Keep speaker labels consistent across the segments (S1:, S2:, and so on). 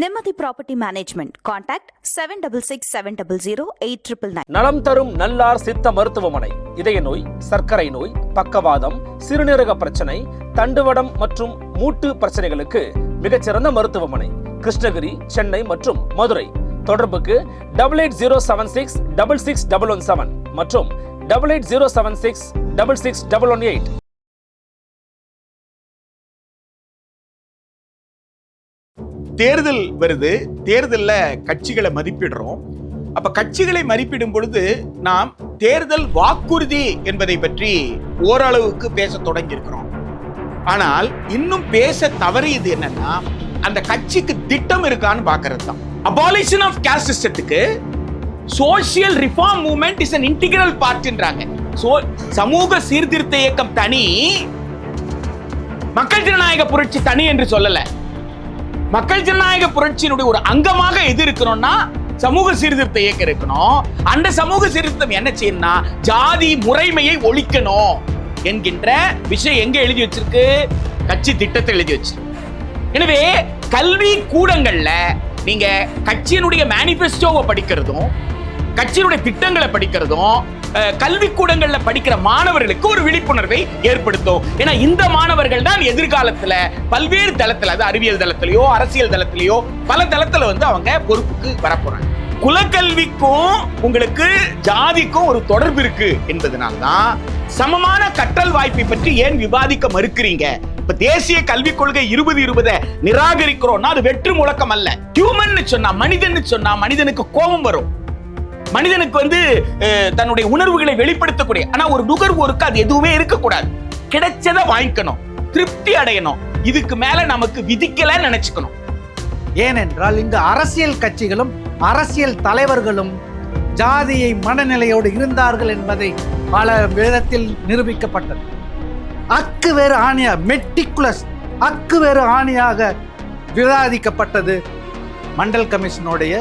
S1: நிம்மதி property management. Contact 7667008999.
S2: நலம் தரும் நல்லார் சித்த மருத்துவமனை. இதய நோய், சர்க்கரை நோய், பக்கவாதம், சிறுநீரக பிரச்சனை, தண்டுவடம் மற்றும் மூட்டு பிரச்சனைகளுக்கு மிகச்சிறந்த மருத்துவமனை. கிருஷ்ணகிரி, சென்னை மற்றும் மதுரை. தொடர்புக்கு 8807666117 மற்றும் 8807666118.
S3: தேர்தல் வருது, தேர்தலில் கட்சிகளை மதிப்பிடுறோம். அப்ப கட்சிகளை மதிப்பிடும் பொழுது நாம் தேர்தல் வாக்குறுதி என்பதை பற்றி ஓரளவுக்கு பேச தொடங்கி இருக்கிறோம். ஆனால் இன்னும் பேச தவறியது என்னன்னா, அந்த கட்சிக்கு திட்டம் இருக்கான்னு பாக்குறது தான். அபாலிஷன் ஆஃப் காஸ்ட் சிஸ்டத்துக்கு social reform movement is an integral பார்ட்ன்றாங்க. சமூக சீர்திருத்த இயக்கம் தனி, மக்கள் ஜனநாயக புரட்சி தனி என்று சொல்லல. மக்கள் ஜனநாயக புரட்சியினுடைய ஒரு அங்கமாக எது இருக்கணும்னா சமூக சீர்திருத்த இயக்கம் இருக்கணும். அந்த சமூக சீர்திருத்தம் என்ன செய்யணும்னா ஜாதி முறைமையை ஒழிக்கணும் என்கின்ற விஷயம் எங்க எழுதி வச்சிருக்கு? கட்சி திட்டத்தை எழுதி வச்சிருக்கு. எனவே கல்வி கூடங்கள்ல நீங்க கட்சியினுடைய மேனிபெஸ்டோவை படிக்கிறதும் கட்சியினுடைய திட்டங்களை படிக்கிறதும் கல்வி கூடங்கள்ல படிக்கிற மாணவர்களுக்கு ஒரு விழிப்புணர்வை ஏற்படுத்தும். ஏன்னா இந்த மாணவர்கள் தான் எதிர்காலத்துல பல்வேறு தளத்துல, அது அறிவியல் தளத்திலேயோ அரசியல் தளத்திலேயோ பல தளத்துல அவங்க பொறுப்புக்கு வரப்போறாங்க. குலக்கல்விக்கும் உங்களுக்கு ஜாதிக்கும் ஒரு தொடர்பு இருக்கு என்பதனால்தான் சமமான கற்றல் வாய்ப்பை பற்றி ஏன் விவாதிக்க மறுக்கிறீங்க? இப்ப தேசிய கல்விக் கொள்கை 2020 நிராகரிக்கிறோம்னா அது வெற்று முழக்கம் அல்ல. ஹியூமன் சொன்னா, மனிதன் சொன்னா மனிதனுக்கு கோபம் வரும். மனிதனுக்கு தன்னுடைய உணர்வுகளை வெளிப்படுத்தக்கூடிய, ஆனா ஒரு நுகர்வோருக்கு அது எதுவுமே இருக்கக்கூடாது. கிடைச்சதை வாங்கிக்கணும், திருப்தி அடையணும். இதுக்கு மேல நமக்கு விதிக்கல நினைச்சுக்கணும்.
S4: ஏனென்றால் இங்கு அரசியல் கட்சிகளும் அரசியல் தலைவர்களும் ஜாதியை மனநிலையோடு இருந்தார்கள் என்பதை பல விதத்தில் நிரூபிக்கப்பட்டது. அக்கு வேறு ஆணியாக, மெட்டிகுலஸ் அக்கு வேறு ஆணியாக விவாதிக்கப்பட்டது. மண்டல் கமிஷனுடைய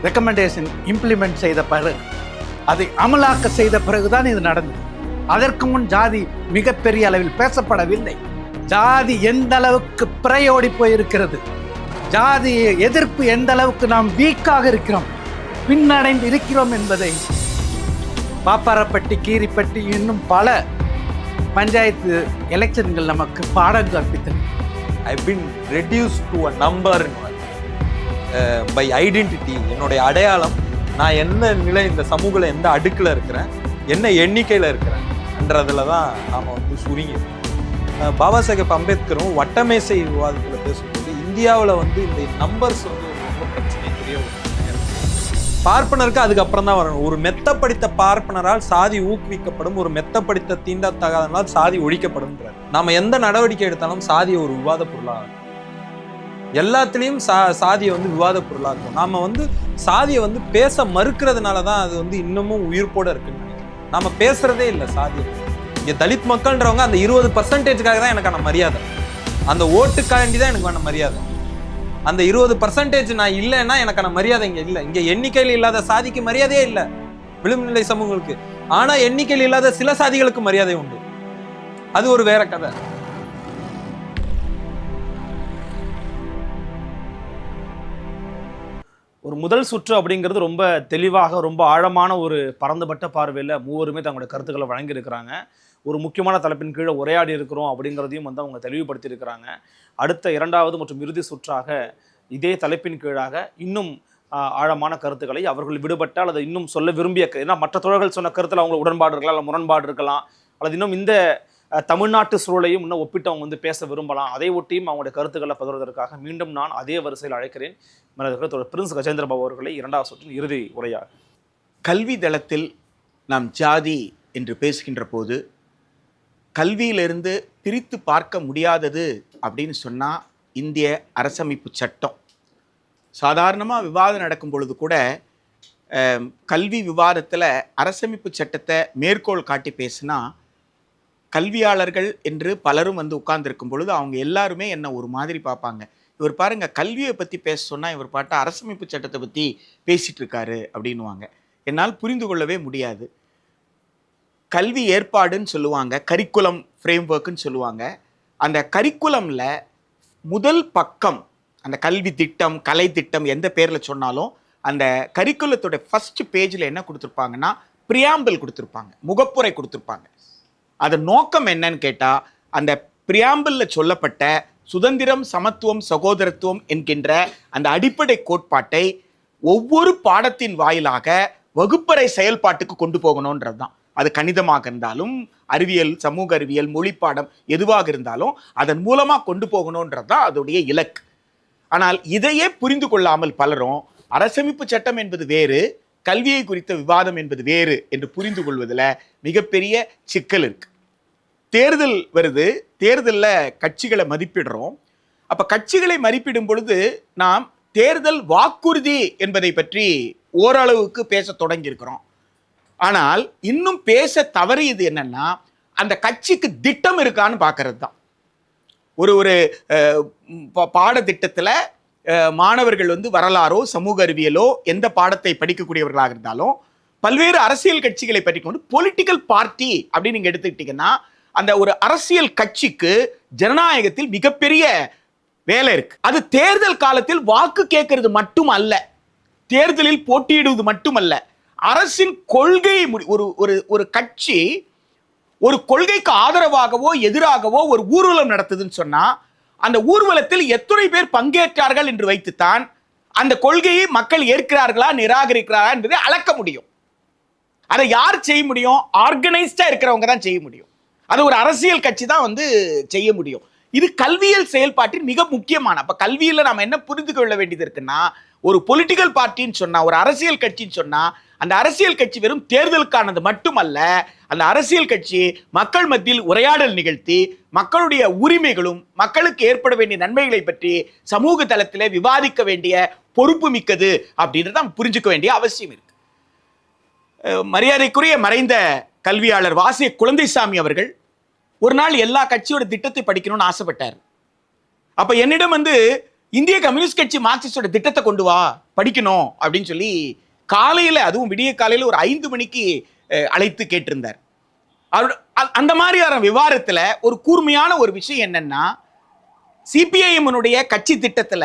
S4: ரெக்கமெண்டேஷன் இம்ப்ளிமெண்ட் செய்த பிறகு, அதை அமலாக்க செய்த பிறகுதான் இது நடந்தது. அதற்கு முன் ஜாதி மிகப்பெரிய அளவில் பேசப்படவில்லை. ஜாதி எந்த அளவுக்கு பிறையோடி போயிருக்கிறது, ஜாதி எதிர்ப்பு எந்த அளவுக்கு நாம் வீக்காக இருக்கிறோம், பின்னடைந்து இருக்கிறோம் என்பதை பாப்பாரப்பட்டி, கீரிப்பட்டி, இன்னும் பல பஞ்சாயத்து எலெக்ஷன்கள் நமக்கு பாடம் கற்பித்தன.
S5: I've been reduced to a number by identity. என்னுடைய அடையாளம், நான் என்ன நிலை, இந்த சமூகத்தில் எந்த அடுக்கில் இருக்கிறேன், என்ன எண்ணிக்கையில் இருக்கிறேன்றதுல தான் நாம் சுருங்கி. பாபா சாஹேப் அம்பேத்கரும் வட்டமேசை விவாதத்தில் பேசும்போது இந்தியாவில் இந்த நம்பர்ஸ் ரொம்ப பிரச்சனைக்குரிய ஒரு பார்ப்பனருக்கு அதுக்கப்புறம் தான் வரணும். ஒரு மெத்த படித்த பார்ப்பனரால் சாதி ஊக்குவிக்கப்படும், ஒரு மெத்த படித்த தீண்டத்தகாதனால் சாதி ஒழிக்கப்படும்ன்றார். நாம எந்த நடவடிக்கை எடுத்தாலும் சாதியை ஒரு விவாத பொருளாக, எல்லாத்துலேயும் சாதியை விவாத பொருளாக்கும். நாம சாதியை பேச மறுக்கிறதுனால தான் அது இன்னமும் உயிர்ப்போட இருக்குன்னு நினைக்கிறேன். நாம பேசுறதே இல்லை சாதியை. இங்கே தலித் மக்கள்ன்றவங்க அந்த 20% தான் எனக்கான மரியாதை, அந்த ஓட்டுக்காண்டி தான் எனக்கான மரியாதை. அந்த 20% நான் இல்லைன்னா எனக்கான மரியாதை இங்கே இல்லை. இங்கே எண்ணிக்கையில் இல்லாத சாதிக்கு மரியாதையே இல்லை, விளிம்புநிலை சமூகங்களுக்கு. ஆனால் எண்ணிக்கையில் இல்லாத சில சாதிகளுக்கு மரியாதை உண்டு. அது ஒரு வேற கதை.
S2: ஒரு முதல் சுற்று அப்படிங்கிறது ரொம்ப தெளிவாக, ரொம்ப ஆழமான ஒரு பரந்துபட்ட பார்வையில் மூவருமே தங்களுடைய கருத்துக்களை வழங்கியிருக்கிறாங்க. ஒரு முக்கியமான தலைப்பின் கீழே உரையாடி இருக்கிறோம் அப்படிங்கிறதையும் அவங்க தெளிவுபடுத்தியிருக்கிறாங்க. அடுத்த இரண்டாவது மற்றும் இறுதி சுற்றாக இதே தலைப்பின் கீழாக இன்னும் ஆழமான கருத்துக்களை அவர்கள் விடுபட்டால் அதை இன்னும் சொல்ல விரும்பிய, ஏன்னா மற்ற தோழர்கள் சொன்ன கருத்தில் அவங்களுக்கு உடன்பாடு இருக்கலாம், இல்லை முரண்பாடு இருக்கலாம், அல்லது இன்னும் இந்த தமிழ்நாட்டு சூழலையும் இன்னும் ஒப்பிட்டு அவங்க பேச விரும்பலாம். அதை ஒட்டியும் அவங்களுடைய கருத்துக்களை பகிர்வதற்காக மீண்டும் நான் அதே வரிசையில் அழைக்கிறேன் பிரின்ஸ் கஜேந்திர பாபு அவர்களை இரண்டாவது சுற்றின் இறுதி உரையாக.
S3: கல்வி தளத்தில் நாம் ஜாதி என்று பேசுகின்ற போது கல்வியிலிருந்து பிரித்து பார்க்க முடியாதது அப்படின்னு சொன்னால் இந்திய அரசமைப்பு சட்டம். சாதாரணமாக விவாதம் நடக்கும் பொழுது கூட கல்வி விவாதத்தில் அரசமைப்பு சட்டத்தை மேற்கோள் காட்டி பேசினா கல்வியாளர்கள் என்று பலரும் உட்கார்ந்துருக்கும் பொழுது அவங்க எல்லாருமே என்ன ஒரு மாதிரி பார்ப்பாங்க. இவர் பாருங்க, கல்வியை பற்றி பேச சொன்னால் இவர் பாட்டா அரசமைப்பு சட்டத்தை பற்றி பேசிகிட்டு இருக்காரு அப்படின்வாங்க. என்னால் புரிந்து கொள்ளவே முடியாது. கல்வி ஏற்பாடுன்னு சொல்லுவாங்க, கரிக்குலம் ஃப்ரேம் ஒர்க்குன்னு சொல்லுவாங்க. அந்த கரிக்குலமில் முதல் பக்கம் அந்த கல்வி திட்டம், கலை திட்டம் எந்த பேரில் சொன்னாலும் அந்த கரிக்குலத்தோட ஃபர்ஸ்ட் பேஜில் என்ன கொடுத்துருப்பாங்கன்னா பிரியாம்பிள் கொடுத்துருப்பாங்க, முகப்புரை கொடுத்துருப்பாங்க. அதன் நோக்கம் என்னன்னு கேட்டால், அந்த பிரியாம்பிளில் சொல்லப்பட்ட சுதந்திரம், சமத்துவம், சகோதரத்துவம் என்கின்ற அந்த அடிப்படை கோட்பாட்டை ஒவ்வொரு பாடத்தின் வாயிலாக வகுப்பறை செயல்பாட்டுக்கு கொண்டு போகணுன்றது தான். அது கணிதமாக இருந்தாலும், அறிவியல், சமூக அறிவியல், மொழிப்பாடம் எதுவாக இருந்தாலும் அதன் மூலமாக கொண்டு போகணுன்றது தான் அதோடைய இலக்கு. ஆனால் இதையே புரிந்து கொள்ளாமல் பலரும் அரசமைப்பு சட்டம் என்பது வேறு, கல்வியை குறித்த விவாதம் என்பது வேறு என்று புரிந்து கொள்வதில் மிகப்பெரிய சிக்கல் இருக்கு. தேர்தல் வருது, தேர்தலில் கட்சிகளை மதிப்பிடுறோம். அப்போ கட்சிகளை மதிப்பிடும் பொழுது நாம் தேர்தல் வாக்குறுதி என்பதை பற்றி ஓரளவுக்கு பேச தொடங்கியிருக்கிறோம். ஆனால் இன்னும் பேச தவறியது என்னன்னா, அந்த கட்சிக்கு திட்டம் இருக்கான்னு பார்க்கறது தான். ஒரு பாடத்திட்டத்தில் மாணவர்கள் வரலாறோ சமூக அறிவியலோ எந்த பாடத்தை படிக்கக்கூடியவர்களாக இருந்தாலும் பல்வேறு அரசியல் கட்சிகளை பற்றி பொலிட்டிக்கல் பார்ட்டி அப்படின்னு நீங்க எடுத்துக்கிட்டீங்கன்னா, அந்த ஒரு அரசியல் கட்சிக்கு ஜனநாயகத்தில் மிகப்பெரிய வேலை இருக்கு. அது தேர்தல் காலத்தில் வாக்கு கேட்கறது மட்டும் அல்ல, தேர்தலில் போட்டியிடுவது மட்டுமல்ல, அரசின் கொள்கை ஒரு கட்சி ஒரு கொள்கைக்கு ஆதரவாகவோ எதிராகவோ ஒரு ஊர்வலம் நடத்துதுன்னு சொன்னா, அந்த ஊர்வலத்தில் எத்தனை பேர் பங்கேற்றார்கள் என்று வைத்துத்தான் அந்த கொள்கையை மக்கள் ஏற்கிறார்களா நிராகரிக்கிறாரா என்பதை அளக்க முடியும். அதை யார் செய்ய முடியும்? ஆர்கனைஸ்டா இருக்கிறவங்க தான் செய்ய முடியும். அது ஒரு அரசியல் கட்சி தான் செய்ய முடியும். இது கல்வியல் செயல்பாட்டின் மிக முக்கியமான. அப்ப கல்வியில நாம என்ன புரிந்து கொள்ள வேண்டியது இருக்குன்னா, ஒரு பொலிட்டிக்கல் பார்ட்டின்னு சொன்னா, ஒரு அரசியல் கட்சின்னு சொன்னா, அந்த அரசியல் கட்சி வெறும் தேர்தலுக்கானது மட்டுமல்ல, அந்த அரசியல் கட்சி மக்கள் மத்தியில் உரையாடல் நிகழ்த்தி மக்களுடைய உரிமைகளும் மக்களுக்கு ஏற்பட வேண்டிய நன்மைகளை பற்றி சமூக தளத்தில் விவாதிக்க வேண்டிய பொறுப்பு மிக்கது அப்படின்றத புரிஞ்சுக்க வேண்டிய அவசியம் இருக்கு. மரியாதைக்குரிய மறைந்த கல்வியாளர் வாசிய குழந்தைசாமி அவர்கள் ஒரு நாள் எல்லா கட்சியோட திட்டத்தை படிக்கணும்னு ஆசைப்பட்டார். அப்ப என்னிடம் இந்திய கம்யூனிஸ்ட் கட்சி மார்க்சிஸ்டோட திட்டத்தை கொண்டு வா படிக்கணும் அப்படின்னு சொல்லி காலையில, அதுவும் விடிய காலையில ஒரு 5 மணிக்கு அழைத்து கேட்டிருந்தார். அந்த மாதிரியான விவாதத்துல ஒரு கூர்மையான ஒரு விஷயம் என்னன்னா, சிபிஐஎம் கட்சி திட்டத்துல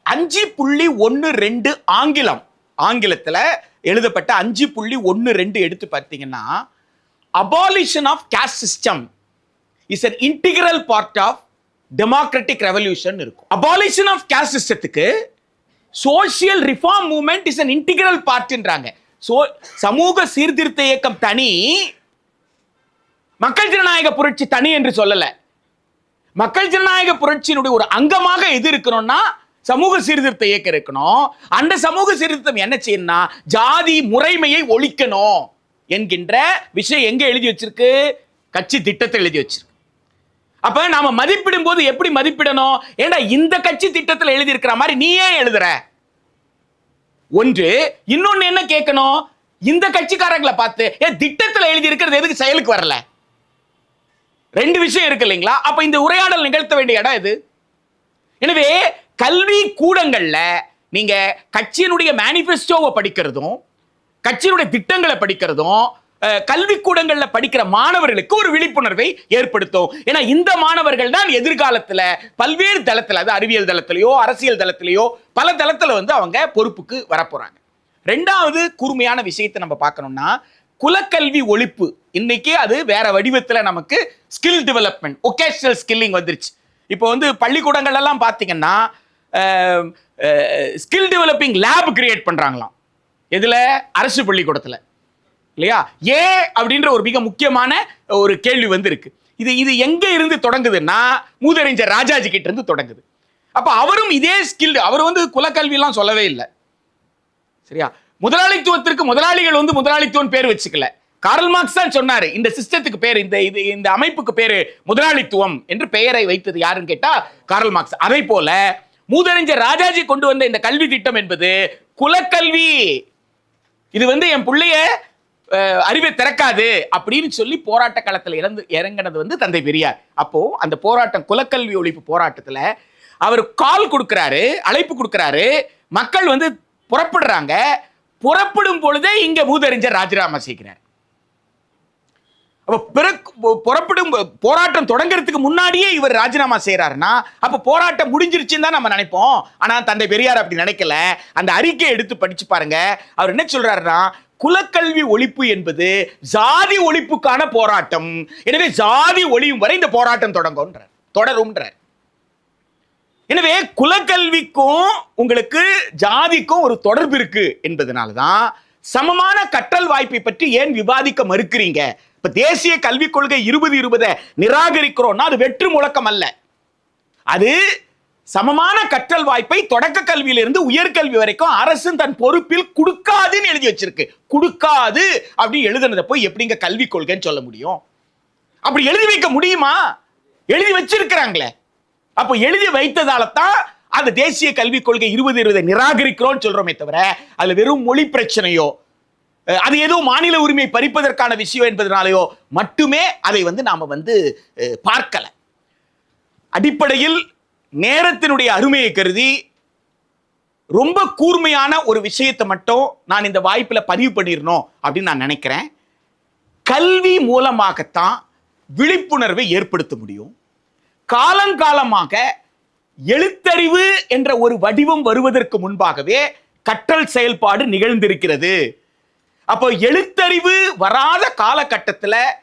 S3: 5.12 ஆங்கிலத்துல எழுதப்பட்ட 5.12 எடுத்து பார்த்தீங்கன்னா, abolition of caste system is an integral part of democratic revolution இருக்கும். abolition of caste systemத்துக்கு social reform movement is an integral part ன்றாங்க. சமூக சீர்திருத்த இயக்கம் தனி, மக்கள் ஜனநாயக புரட்சி தனி என்று சொல்லல. மக்கள் ஜனநாயக புரட்சியினுடைய ஒரு அங்கமாக எது இருக்கணும்னா சமூக சீர்திருத்த இயக்கம் இருக்கணும். அந்த சமூக சீர்திருத்தம் என்ன செய்யணும்னா ஜாதி முறைமையை ஒழிக்கணும் என்கின்ற விஷயம் எங்க எழுதி வச்சிருக்கு? கட்சி திட்டத்தை எழுதி வச்சிருக்கு. அப்ப நாம மதிப்பிடும் போது எப்படி மதிப்பிடணும்? ஏண்டா இந்த கட்சி திட்டத்தில் எழுதி இருக்கிற மாதிரி நீயே எழுதுற ஒன்று. இன்னொன்னு என்ன கேட்கணும்? இந்த கட்சிக்காரங்களை பார்த்து திட்டத்தில் எழுதி இருக்கிறது எதுக்கு செயலுக்கு வரல? 2 விஷயம் இருக்கு இல்லைங்களா? அப்ப இந்த உரையாடல் நிகழ்த்த வேண்டிய இடம் இது. எனவே கல்வி கூடங்கள்ல நீங்க கட்சியினுடைய மேனிஃபெஸ்டோவை படிக்கிறதும் கட்சியினுடைய திட்டங்களை படிக்கிறதும் கல்வி கூடங்கள்ல படிக்கிற மாணவர்களுக்கு ஒரு விழிப்புணர்வை ஏற்படுத்தும். ஏன்னா இந்த மாணவர்கள் தான் எதிர்காலத்துல பல்வேறு தளத்துல, அது அறிவியல் தளத்திலேயோ அரசியல் தளத்திலேயோ பல தளத்துல அவங்க பொறுப்புக்கு வரப்போறாங்க. 2வது கூர்மையான விஷயத்தை நம்ம பார்க்கணும்னா, குலக்கல்வி ஒழிப்பு. இன்னைக்கு அது வேற வடிவத்துல நமக்கு ஸ்கில் டெவலப்மெண்ட், ஒகேஷனல் ஸ்கில்லிங் வந்துருச்சு. இப்போ பள்ளிக்கூடங்கள் எல்லாம் பார்த்தீங்கன்னா ஸ்கில் டெவலப்பிங் லேப் கிரியேட் பண்றாங்களாம். எதுல? அரசு பள்ளிக்கூடத்துல இல்லையா? அப்படின்ற ஒரு மிக முக்கியமான ஒரு கேள்வி இருக்கு. இது எங்க இருந்து தொடங்குதுன்னா, மூதறிஞர் ராஜாஜி கிட்ட இருந்து தொடங்குது. அப்ப அவரும் இதே ஸ்கில், அவர் குலக்கல்வி எல்லாம் சொல்லவே இல்லை. சரியா? முதலாளித்துவத்திற்கு முதலாளிகள் முதலாளித்துவம் பேர் வச்சுக்கல. கார்ல் மார்க்ஸ் தான் சொன்னாரு, இந்த சிஸ்டத்துக்கு பேர், இந்த அமைப்புக்கு பேரு முதலாளித்துவம் என்று பெயரை வைத்தது யாருன்னு கேட்டா கார்ல் மார்க்ஸ். அதே போல மூதறிஞர் ராஜாஜி கொண்டு வந்த இந்த கல்வி திட்டம் என்பது குலக்கல்வி. இது என் பிள்ளைய அறிவை திறக்காது அப்படின்னு சொல்லி போராட்ட களத்தில் இறங்கினது தந்தை பெரியார். அப்போ அந்த போராட்டம், குலக்கல்வி ஒழிப்பு போராட்டத்துல அவர் கால் கொடுக்கிறாரு, அழைப்பு கொடுக்கிறாரு. மக்கள் புறப்படுறாங்க. புறப்படும் பொழுதே இங்க மூதறிஞர் ராஜினாமா செய்கிறார். புறப்படும் போராட்டம் தொடங்குறதுக்கு முன்னாடியே இவர் ராஜினாமா செய்யறாருன்னா அப்ப போராட்டம் முடிஞ்சிருச்சுன்னு தான் நம்ம நினைப்போம். ஆனா தந்தை பெரியார் அப்படி நினைக்கல. அந்த அறிக்கையை எடுத்து படிச்சு பாருங்க. அவர் என்ன சொல்றாருன்னா, குலக்கல்வி ஒழிப்பு என்பது ஜாதி ஒழிப்புக்கான போராட்டம். எனவே ஜாதி ஒழியும் வரை இந்த போராட்டம் தொடரும்ன்றார். எனவே குலக்கல்விக்கும் உங்களுக்கு ஜாதிக்கும் ஒரு தொடர்பு இருக்கு என்பதனாலதான் சமமான கற்றல் வாய்ப்பை பற்றி ஏன் விவாதிக்க மறுக்கிறீங்க? இப்ப தேசிய கல்விக் கொள்கை 2020 நிராகரிக்கிறோம்னா அது வெற்று முழக்கம் அல்ல. அது சமமான கற்றல் வாய்ப்பை தொடக்க கல்வியிலிருந்து உயர்கல்வி வரைக்கும் அரசு தன் பொறுப்பில் கொடுக்காதுன்னு எழுதி வச்சிருக்கு. கொடுக்காது அப்படி எழுதுனதை போய் எப்படிங்க கல்விக் கொள்கைன்னு சொல்ல முடியும்? அப்படி எழுதி வைக்க முடியுமா? எழுதி வச்சிருக்கிறாங்களே. அப்போ எழுதி வைத்ததால தான் அந்த தேசிய கல்விக் கொள்கை 2020 நிராகரிக்கிறோம்னு சொல்றோமே தவிர அதுல வெறும் மொழி பிரச்சனையோ அது ஏதோ மாநில உரிமை பறிப்பதற்கான விஷயம் என்பதனாலேயோ மட்டுமே அதை நாம பார்க்கல. அடிப்படையில் நேரத்தினுடைய அருமையை கருதி ரொம்ப கூர்மையான ஒரு விஷயத்தை மட்டும் நான் இந்த வாய்ப்புல பதிவு பண்ணிடணும் அப்படின்னு நான் நினைக்கிறேன். கல்வி மூலமாகத்தான் விழிப்புணர்வை ஏற்படுத்த முடியும். காலங்காலமாக எழுத்தறிவு என்ற ஒரு வடிவம் வருவதற்கு முன்பாகவே கற்றல் செயல்பாடு நிகழ்ந்திருக்கிறது. அப்போ எழுத்தறிவு வராத காலகட்டத்தில்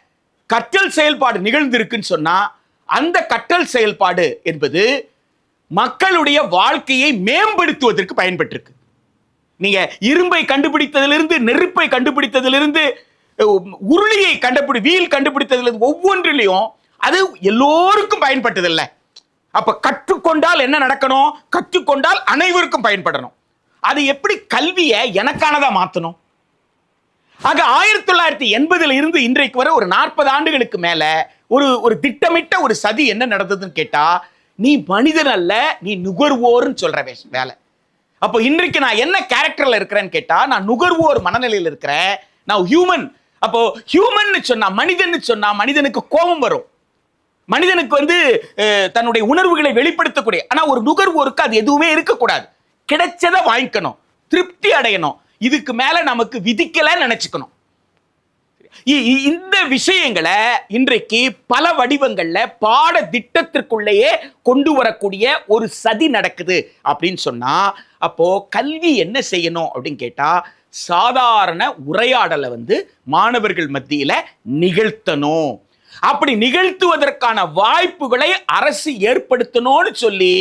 S3: கற்றல் செயல்பாடு நிகழ்ந்திருக்குன்னு சொன்னா அந்த கற்றல் செயல்பாடு என்பது மக்களுடைய வாழ்க்கையை மேம்படுத்துவதற்கு பயன்பட்டிருக்கு. நீங்க இரும்பை கண்டுபிடித்ததிலிருந்து, நெருப்பை கண்டுபிடித்ததிலிருந்து, உருளியை வீல் கண்டுபிடித்ததிலிருந்து ஒவ்வொன்றிலையும் அது எல்லோருக்கும் பயன்பட்டதில்ல. அப்ப கற்றுக்கொண்டால் என்ன நடக்கணும்? கற்றுக்கொண்டால் அனைவருக்கும் பயன்படணும். அது எப்படி கல்வியை எனக்கானதா மாத்தணும்? ஆக 1980 இருந்து இன்றைக்கு வரை ஒரு 40 ஆண்டுகளுக்கு மேல ஒரு திட்டமிட்ட ஒரு சதி என்ன நடந்ததுன்னு கேட்டா, நீ மனிதன் அல்ல, நீ நுகர்வோர்னு சொல்ற வேலை. அப்போ இன்றைக்கு நான் என்ன கேரக்டர்ல இருக்கிறேன்னு கேட்டா, நான் நுகர்வோர் மனநிலையில் இருக்கிறேன். நான் ஹியூமன். அப்போ ஹியூமன் சொன்னா, மனிதன் சொன்னா மனிதனுக்கு கோபம் வரும். மனிதனுக்கு தன்னுடைய உணர்வுகளை வெளிப்படுத்தக்கூடிய, ஆனா ஒரு நுகர்வோருக்கு அது எதுவுமே இருக்கக்கூடாது. கிடைச்சதை வாங்கிக்கணும், திருப்தி அடையணும். இதுக்கு மேல நமக்கு விதிக்கல நினைச்சுக்கணும். இந்த விஷயங்களை இன்றைக்கு பல வடிவங்கள்ல பாட திட்டத்திற்குள்ளேயே கொண்டு வரக்கூடிய ஒரு சதி நடக்குது அப்படின்னு சொன்னா, அப்போ கல்வி என்ன செய்யணும் அப்படின்னு கேட்டா, சாதாரண உரையாடலை மாணவர்கள் மத்தியில நிகழ்த்தணும். அப்படி நிகழ்த்துவதற்கான வாய்ப்புகளை அரசு ஏற்படுத்தணும்னு சொல்லி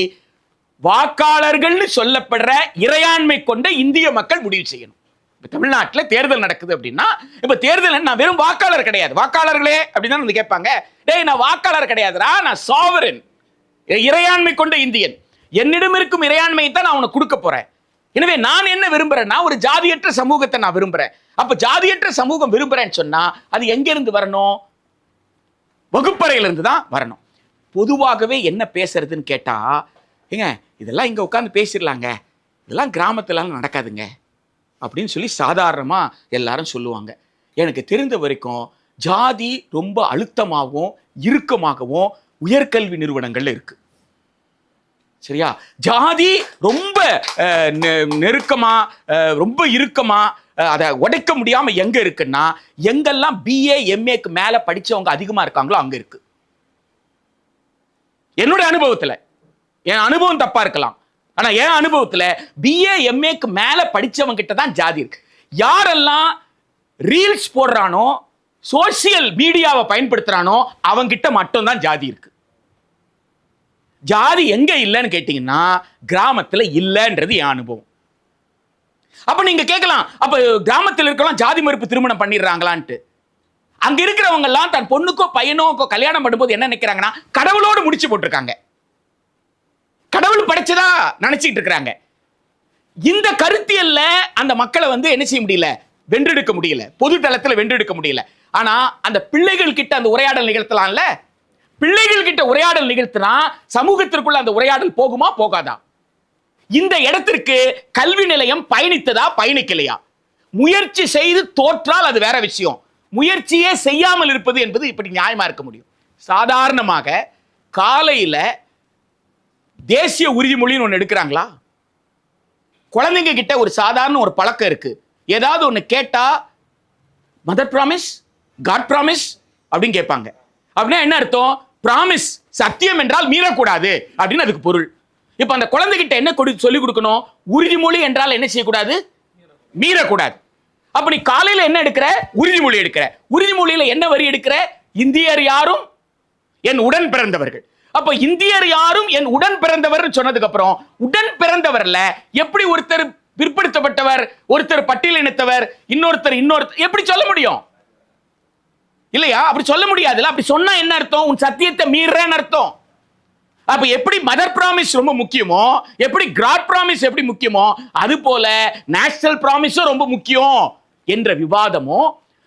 S3: வாக்காளர்கள்னு சொல்லப்படுற இறையாண்மை கொண்ட இந்திய மக்கள் முடிவு செய்யணும். தமிழ்நாட்டில் தேர்தல் நடக்குது அப்படின்னா, இப்ப தேர்தல் நான் வெறும் வாக்காளர் கிடையாது. வாக்காளர்களே அப்படின்னு கேட்பாங்க. டேய், நான் வாக்காளர் கிடையாதுரா, நான் சாவரன், இறையாண்மை கொண்ட இந்தியன். என்னிடம் இருக்கும் இறையாண்மையை தான் நான் உனக்கு கொடுக்க போறேன். எனவே நான் என்ன விரும்புறேன்னா, ஒரு ஜாதியற்ற சமூகத்தை நான் விரும்புறேன். அப்ப ஜாதியற்ற சமூகம் விரும்புறேன்னு சொன்னா அது எங்க இருந்து வரணும்? வகுப்பறையிலிருந்து தான் வரணும். பொதுவாகவே என்ன பேசுறதுன்னு கேட்டா, ஏங்க இதெல்லாம் இங்க உட்காந்து பேசிடலாங்க, இதெல்லாம் கிராமத்துல நடக்காதுங்க அப்படின்னு சொல்லி சாதாரணமா எல்லாரும் சொல்லுவாங்க. எனக்கு தெரிந்த வரைக்கும் ஜாதி ரொம்ப அழுத்தமாகவும் இறுக்கமாகவும் உயர்கல்வி நிறுவனங்கள்ல இருக்கு. சரியா? ஜாதி ரொம்ப நெருக்கமா, ரொம்ப இறுக்கமா, அதை உடைக்க முடியாம எங்க இருக்குன்னா, எங்கெல்லாம் BA MAக்கு மேல படிச்சவங்க அதிகமா இருக்காங்களோ அங்க இருக்கு. என்னுடைய அனுபவத்துல, என் அனுபவம் தப்பா இருக்கலாம், ஆனா என் அனுபவத்துல BA MAக்கு மேல படிச்சவங்க கிட்ட தான் ஜாதி இருக்கு. யாரெல்லாம் ரீல்ஸ் போடுறானோ, சோசியல் மீடியாவை பயன்படுத்துறானோ அவங்கிட்ட மட்டும் தான் ஜாதி இருக்கு. ஜாதி எங்க இல்லைன்னு கேட்டீங்கன்னா கிராமத்துல இல்லைன்றது என் அனுபவம். அப்ப நீங்க கேட்கலாம், அப்ப கிராமத்தில் இருக்கலாம் ஜாதி மறுப்பு திருமணம் பண்ணிடுறாங்களான்ட்டு. அங்க இருக்கிறவங்க எல்லாம் தன் பொண்ணுக்கோ பையனோ கல்யாணம் பண்ணும்போது என்ன நினைக்கிறாங்கன்னா, கடவுளோடு முடிச்சு போட்டிருக்காங்க, கடவுள் படைச்சதா நினைச்சிட்டு இருக்கிறாங்க. இந்த கருத்தியல்ல அந்த மக்களை என்ன செய்ய முடியல, வென்றெடுக்க முடியல, பொது தளத்துல வென்றெடுக்க முடியல. ஆனா அந்த பிள்ளைகள் கிட்ட அந்த உரையாடல் நிகழ்த்தலாம்ல. பிள்ளைகள் கிட்ட உரையாடல் நிகழ்த்தினா சமூகத்திற்குள்ள அந்த உரையாடல் போகுமா போகாதா? இந்த இடத்திற்கு கல்வி நிலையம் பயணித்ததா பயணிக்கலையா? முயற்சி செய்து தோற்றால் அது வேற விஷயம். முயற்சியே செய்யாமல் இருப்பது என்பது இப்படி நியாயமா இருக்க முடியும்? சாதாரணமாக காலையில தேசிய உறுதிமொழின்னு ஒன்று எடுக்கிறாங்களா? குழந்தைங்க கிட்ட ஒரு சாதாரண ஒரு பழக்கம் இருக்கு. ஏதாவது ஒன்று கேட்டா மதர் ப்ராமிஸ், காட் ப்ராமிஸ் அப்படின்னு கேட்பாங்க. அப்படின்னா என்ன அர்த்தம்? பிராமிஸ், சத்தியம் என்றால் மீறக்கூடாது அப்படின்னு அதுக்கு பொருள். இப்ப அந்த குழந்தைகிட்ட என்ன சொல்லி கொடுக்கணும்? உறுதிமொழி என்றால் என்ன செய்யக்கூடாது? மீறக்கூடாது. அப்ப நீ காலையில என்ன எடுக்கிற? உறுதிமொழி எடுக்கிற. உறுதிமொழியில என்ன வரி எடுக்கிற? இந்தியர் யாரும் என் உடன் பிறந்தவர்கள். அப்ப இந்தியர் யாரும் என் உடன் பிறந்தவர் சொன்னதுக்கு அப்புறம் உடன் பிறந்தவர்ல எப்படி ஒருத்தர் பிற்படுத்தப்பட்டவர், ஒருத்தர் பட்டியலினத்தவர், இன்னொருத்தர் எப்படி சொல்ல முடியும்? இல்லையா? அப்படி சொல்ல முடியாதுல்ல. அப்படி சொன்னா என்ன அர்த்தம்? உன் சத்தியத்தை மீறன்னு அர்த்தம். அப்ப எப்படி மதர் பிராமிஸ் ரொம்ப முக்கியமோ, எப்படி கிராட் பிராமிஸ் எப்படி முக்கியமோ, அது போல நேஷனல் பிராமிஸும் ரொம்ப முக்கியம் என்ற விவாதமோ,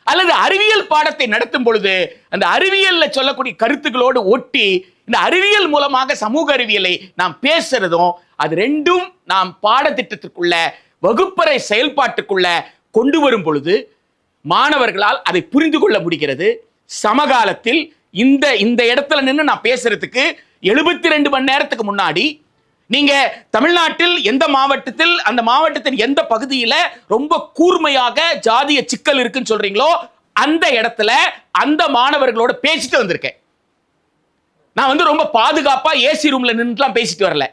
S3: அல்லது அறிவியல் பாடத்தை நடத்தும் பொழுது அந்த அறிவியல்ல சொல்லக்கூடிய கருத்துக்களோடு ஒட்டி இந்த அறிவியல் மூலமாக சமூக அறிவியலை நாம் பேசுறதும், அது ரெண்டும் நாம் பாடத்திட்டத்திற்குள்ள வகுப்பறை செயல்பாட்டுக்குள்ள கொண்டு வரும் பொழுது மாணவர்களால் அதை புரிந்து கொள்ள முடிகிறது. சமகாலத்தில் இந்த இடத்துல நின்று நான் பேசுறதுக்கு 72 மணி நேரத்துக்கு முன்னாடி நீங்க தமிழ்நாட்டில் எந்த மாவட்டத்தில், அந்த மாவட்டத்தின் எந்த பகுதியில ரொம்ப கூர்மையாக ஜாதிய சிக்கல் இருக்குன்னு சொல்றீங்களோ அந்த இடத்துல அந்த மாணவர்களோட பேசிட்டு வந்திருக்கேன். நான் ரொம்ப பாதுகாப்பா ஏசி ரூம்ல நின்றுலாம் பேசிட்டு வரல.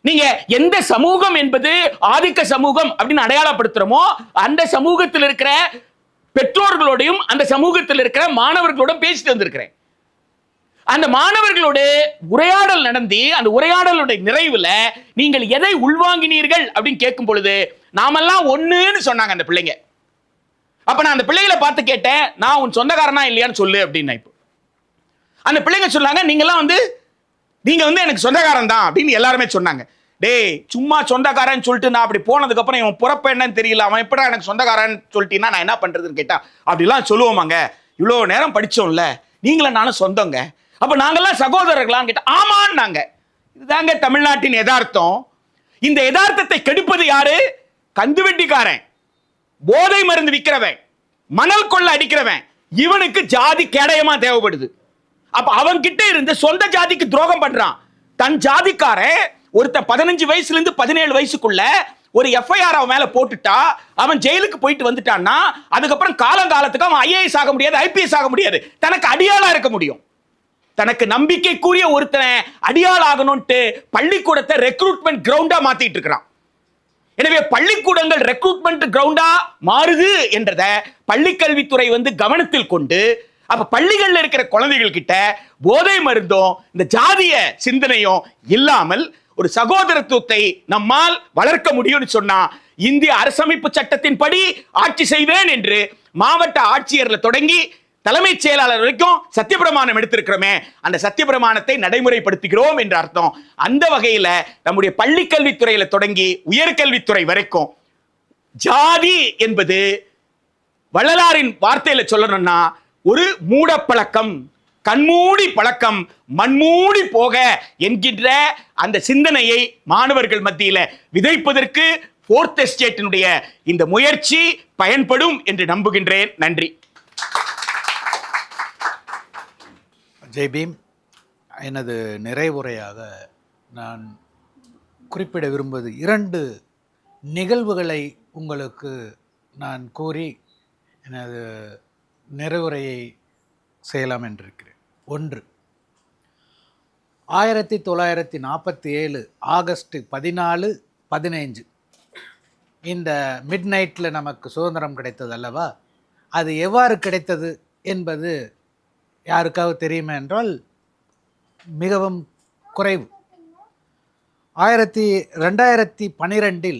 S3: நீங்க எந்த சமூகம் என்பது ஆதிக்க சமூகம் அப்படின்னு அடையாளப்படுத்துறோமோ அந்த சமூகத்தில் இருக்கிற பெற்றோர்களோடையும் அந்த சமூகத்தில் இருக்கிற மாணவர்களோட பேசிட்டு வந்திருக்கிறேன். அந்த மாணவர்களோட உரையாடல் நடந்து அந்த உரையாடலுடைய நிறைவுல நீங்கள் எதை உள்வாங்கினீர்கள் அப்படின்னு கேட்கும் பொழுது நாமெல்லாம் ஒண்ணுன்னு சொன்னாங்க அந்த பிள்ளைங்க. அப்ப நான் அந்த பிள்ளைகளை பார்த்து கேட்டேன், நான் உன் சொந்தக்காரனா இல்லையான்னு சொல்லு அப்படின்னு. இப்போ அந்த பிள்ளைங்க சொன்னாங்க, நீங்க எனக்கு சொந்தக்காரன் தான் அப்படின்னு எல்லாருமே சொன்னாங்க. டேய், சும்மா சொந்தக்காரன் சொல்லிட்டு நான் அப்படி போனதுக்கு அப்புறம் இவன் பிறப்ப என்னன்னு தெரியல, அவன் எப்படா எனக்கு சொந்தக்காரன் சொல்லிட்டீங்கன்னா நான் என்ன பண்றதுன்னு கேட்டா, அப்படிலாம் சொல்லுவோமாங்க, இவ்வளவு நேரம் படிச்சோம்ல, நீங்களும் நானும் சொந்தங்க, அப்ப நாங்கெல்லாம் சகோதரர்களான்னு கேட்டா ஆமான்னாங்க. இதுதாங்க தமிழ்நாட்டின் யதார்த்தம். இந்த யதார்த்தத்தை கெடுப்பது யாரு? கந்துவெட்டிக்காரன், போதை மருந்து விற்கிறவன், மணல் கொள்ள அடிக்கிறவன். இவனுக்கு ஜாதி கேடயமா தேவைப்படுது. அப்ப அவன் கிட்ட இருந்து சொந்த ஜாதிக்கு துரோகம் பண்றான். தன் ஜாதிக்காரன் ஒருத்த 15 வயசுல இருந்து 17 வயசுக்குள்ள ஒரு எஃப்ஐஆர் அவன் மேல போட்டுட்டா, அவன் ஜெயிலுக்கு போயிட்டு வந்துட்டான்னா அதுக்கப்புறம் காலங்காலத்துக்கு அவன் ஐஏஎஸ் ஆக முடியாது, ஐபிஎஸ் ஆக முடியாது, தனக்கு அடியாளா இருக்க முடியும். தனக்கு நம்பிக்கைக்குரிய ஒருத்தனை அடியாள் ஆகணும்ட்டு பள்ளிக்கூடத்தை ரெக்ரூட்மெண்ட் கிரவுண்டா மாத்திட்டு இருக்கிறான். எனவே பள்ளிக்கூடங்கள் ரெக்ரூட்மெண்ட் கிரவுண்டா மாறுது என்றத பள்ளிக்கல்வித்துறை கவனத்தில் கொண்டு, அப்ப பள்ளிகள்ல இருக்கிற குழந்தைகள் கிட்ட போதை மருந்தும் இந்த ஜாதிய சிந்தனையும் இல்லாமல் ஒரு சகோதரத்துவத்தை நம்மால் வளர்க்க முடியும்னு சொன்னா, இந்திய அரசமைப்பு சட்டத்தின்படி ஆட்சி செய்வேன் என்று மாவட்ட ஆட்சியர்ல தொடங்கி தலைமைச் செயலாளர் வரைக்கும் சத்தியப்பிரமாணம் எடுத்திருக்கிறோமே, அந்த சத்தியப்பிரமாணத்தை நடைமுறைப்படுத்துகிறோம் என்ற அர்த்தம். அந்த வகையில நம்முடைய பள்ளிக்கல்வித்துறையில தொடங்கி உயர்கல்வித்துறை வரைக்கும் ஜாதி என்பது வள்ளலாரின் வார்த்தையில சொல்லணும்னா ஒரு மூடப்பழக்கம், கண்மூடி பழக்கம், மண்மூடி போக என்கின்ற அந்த சிந்தனையை மாணவர்கள் மத்தியில விதைப்பதற்கு ஃபோர்த் எஸ்டேட்டினுடைய இந்த முயற்சி பயன்படும் என்று நம்புகின்றேன். நன்றி.
S4: ஜெய்பீம், எனது நிறைவுரையாக நான் குறிப்பிட விரும்புவது 2 நிகழ்வுகளை உங்களுக்கு நான் கூறி எனது நிறைவுரையை செய்யலாம் என்றிருக்கிறேன். 1, 1947 ஆகஸ்ட் 14, 15 இந்த மிட் நைட்டில் நமக்கு சுதந்திரம் கிடைத்தது அல்லவா? அது எவ்வாறு கிடைத்தது என்பது யாருக்காவது தெரியுமா என்றால் மிகவும் குறைவு. 2012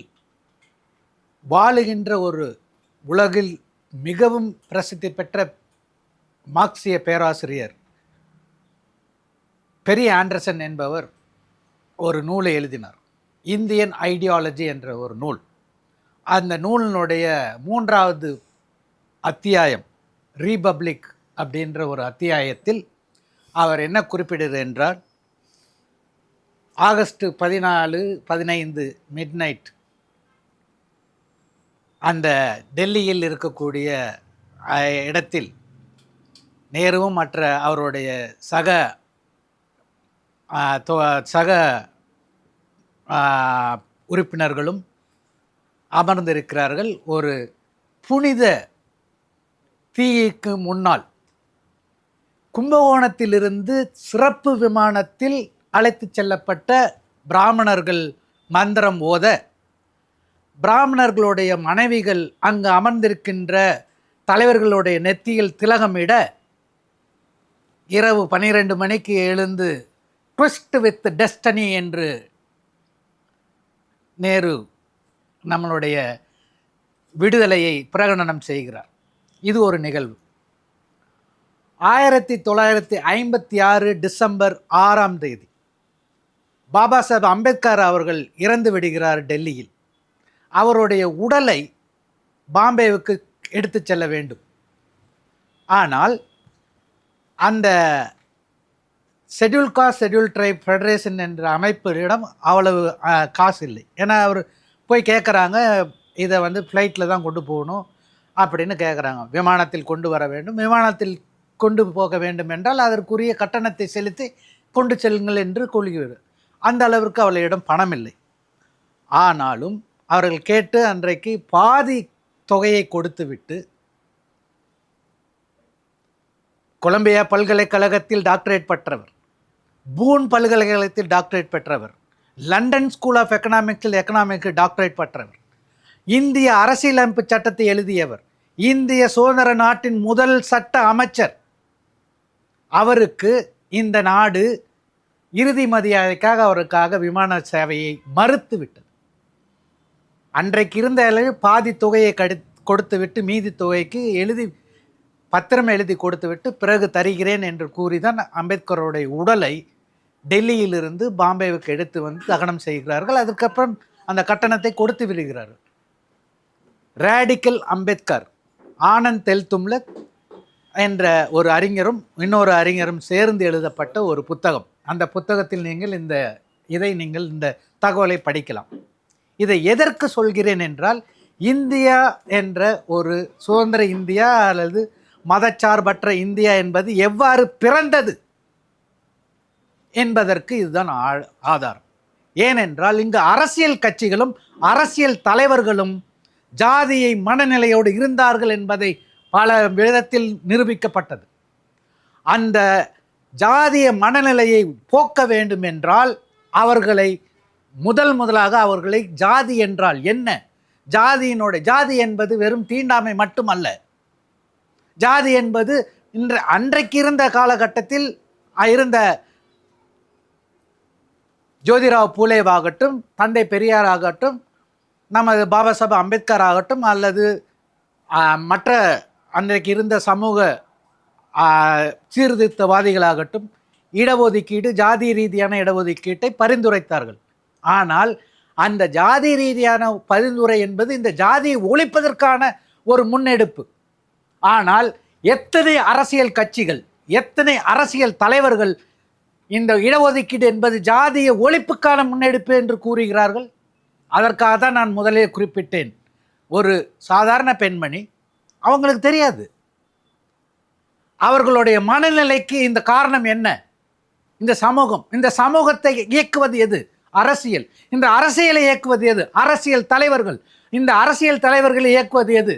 S4: வாழுகின்ற ஒரு உலகில் மிகவும் பிரசித்தி பெற்ற மார்க்சிய பேராசிரியர் பெரிய ஆண்டர்சன் என்பவர் ஒரு நூலை எழுதினார், இந்தியன் ஐடியாலஜி என்ற ஒரு நூல். அந்த நூலினுடைய 3வது அத்தியாயம் ரீபப்ளிக் அப்படின்ற ஒரு அத்தியாயத்தில் அவர் என்ன குறிப்பிடுகிறார் என்றால், ஆகஸ்ட் 14, 15 மிட் நைட் அந்த டெல்லியில் இருக்கக்கூடிய இடத்தில் நேருவும் மற்ற அவருடைய சக உறுப்பினர்களும் அமர்ந்திருக்கிறார்கள். ஒரு புனித தீக்கு முன்னால் கும்பகோணத்திலிருந்து சிறப்பு விமானத்தில் அழைத்து செல்லப்பட்ட பிராமணர்கள் மந்திரம் ஓத, பிராமணர்களுடைய மனைவிகள் அங்கு அமர்ந்திருக்கின்ற தலைவர்களுடைய நெத்தியில் திலகமிட, இரவு 12 மணிக்கு எழுந்து ட்விஸ்ட் வித் டெஸ்டனி என்று நேரு நம்மளுடைய விடுதலையை பிரகடனம் செய்கிறார். இது ஒரு நிகழ்வு. 1956 டிசம்பர் 6ஆம் தேதி பாபா சாஹேப் அம்பேத்கர் அவர்கள் இறந்து விடுகிறார் டெல்லியில். அவருடைய உடலை பாம்பேவுக்கு எடுத்து செல்ல வேண்டும். ஆனால் அந்த schedule cost schedule try federation என்ற அமைப்பிடம் அவ்வளவு காசு இல்லை. ஏன்னா அவர் போய் கேட்குறாங்க, இதை ஃப்ளைட்டில் தான் கொண்டு போகணும் அப்படின்னு கேட்குறாங்க. விமானத்தில் கொண்டு வர வேண்டும், விமானத்தில் கொண்டு போக வேண்டும் என்றால் அதற்குரிய கட்டணத்தை செலுத்தி கொண்டு செல்லுங்கள் என்று கூறுகிறார். அந்த அளவிற்கு அவர்களிடம் பணம் இல்லை. ஆனாலும் அவர்கள் கேட்டு அன்றைக்கு பாதி தொகையை கொடுத்துவிட்டு கொலம்பியா பல்கலைக்கழகத்தில் டாக்டரேட் பெற்றவர், பூன் பல்கலைக்கழகத்தில் டாக்டரேட் பெற்றவர், லண்டன் ஸ்கூல் ஆஃப் எக்கனாமிக்ஸில் எக்கனாமிக்ஸ் டாக்டரேட் பெற்றவர், இந்திய அரசியலமைப்பு சட்டத்தை எழுதியவர், இந்திய சுதந்திர நாட்டின் முதல் சட்ட அமைச்சர். அவருக்கு இந்த நாடு இறுதி மரியாதைக்காக அவருக்காக விமான சேவையை மறுத்து விட்டது. அன்றைக்கு இருந்த அளவு பாதி தொகையை கொடுத்துவிட்டு மீதி தொகைக்கு பத்திரம் எழுதி கொடுத்துவிட்டு பிறகு தருகிறேன் என்று கூறிதான் அம்பேத்கருடைய உடலை டெல்லியிலிருந்து பாம்பேவுக்கு எடுத்து தகனம் செய்கிறார்கள். அதுக்கப்புறம் அந்த கட்டணத்தை கொடுத்து விடுகிறார்கள். ரேடிக்கல் அம்பேத்கர், ஆனந்த் தெல்தும்லக் என்ற ஒரு அறிஞரும் இன்னொரு அறிஞரும் சேர்ந்து எழுதப்பட்ட ஒரு புத்தகம். அந்த புத்தகத்தில் நீங்கள் இந்த தகவலை படிக்கலாம். இதை எதற்கு சொல்கிறேன் என்றால், இந்தியா என்ற ஒரு சுதந்திர இந்தியா அல்லது மதச்சார்பற்ற இந்தியா என்பது எவ்வாறு பிறந்தது என்பதற்கு இதுதான் ஆதாரம். ஏனென்றால் இங்கு அரசியல் கட்சிகளும் அரசியல் தலைவர்களும் ஜாதியை மனநிலையோடு இருந்தார்கள் என்பதை பல விதத்தில் நிரூபிக்கப்பட்டது. அந்த ஜாதிய மனநிலையை போக்க வேண்டும் என்றால் அவர்களை முதலாக அவர்களை ஜாதி என்றால் என்ன, ஜாதி என்பது வெறும் தீண்டாமை மட்டுமல்ல. ஜாதி என்பது அன்றைக்கு இருந்த காலகட்டத்தில் இருந்த ஜோதிராவ் பூலேவாகட்டும், தந்தை பெரியார் ஆகட்டும், நமது பாபா சாஹேப் அம்பேத்கர் ஆகட்டும், அல்லது மற்ற அன்றைக்கு இருந்த சமூக சீர்திருத்தவாதிகளாகட்டும், இடஒதுக்கீடு, ஜாதி ரீதியான இடஒதுக்கீட்டை பரிந்துரைத்தார்கள். ஆனால் அந்த ஜாதி ரீதியான பரிந்துரை என்பது இந்த ஜாதியை ஒழிப்பதற்கான ஒரு முன்னெடுப்பு. ஆனால் எத்தனை அரசியல் கட்சிகள், எத்தனை அரசியல் தலைவர்கள் இந்த இடஒதுக்கீடு என்பது ஜாதிய ஒழிப்புக்கான முன்னெடுப்பு என்று கூறுகிறார்கள். அதற்காக தான் நான் முதலே குறிப்பிட்டேன். ஒரு சாதாரண பெண்மணி, அவங்களுக்கு தெரியாது அவர்களுடைய மனநிலைக்கு இந்த காரணம் என்ன. இந்த சமூகத்தை இயக்குவது எது? அரசியல். இந்த அரசியலை இயக்குவது எது? அரசியல் தலைவர்கள். இந்த அரசியல் தலைவர்களை இயக்குவது எது?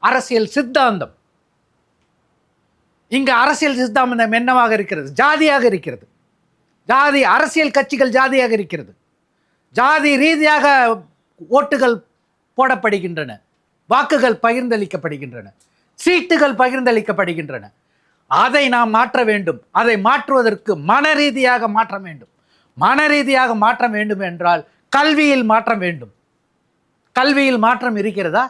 S4: அரசியல் சித்தாந்தம். இங்கு அரசியல் சித்தாந்தம் என்னவாக இருக்கிறது? ஜாதியாக இருக்கிறது. ஜாதி அரசியல் கட்சிகள் ஜாதியாக இருக்கிறது. ஜாதி ரீதியாக ஓட்டுகள் போடப்படுகின்றன, வாக்குகள் பகிர்ந்தளிக்கப்படுகின்றன, சீட்டுகள் பகிர்ந்தளிக்கப்படுகின்றன. அதை நாம் மாற்ற வேண்டும். அதை மாற்றுவதற்கு மனரீதியாக மாற்ற வேண்டும். மனரீதியாக மாற்ற வேண்டும் என்றால் கல்வியில் மாற்றம் வேண்டும். கல்வியில் மாற்றம் இருக்கிறதா?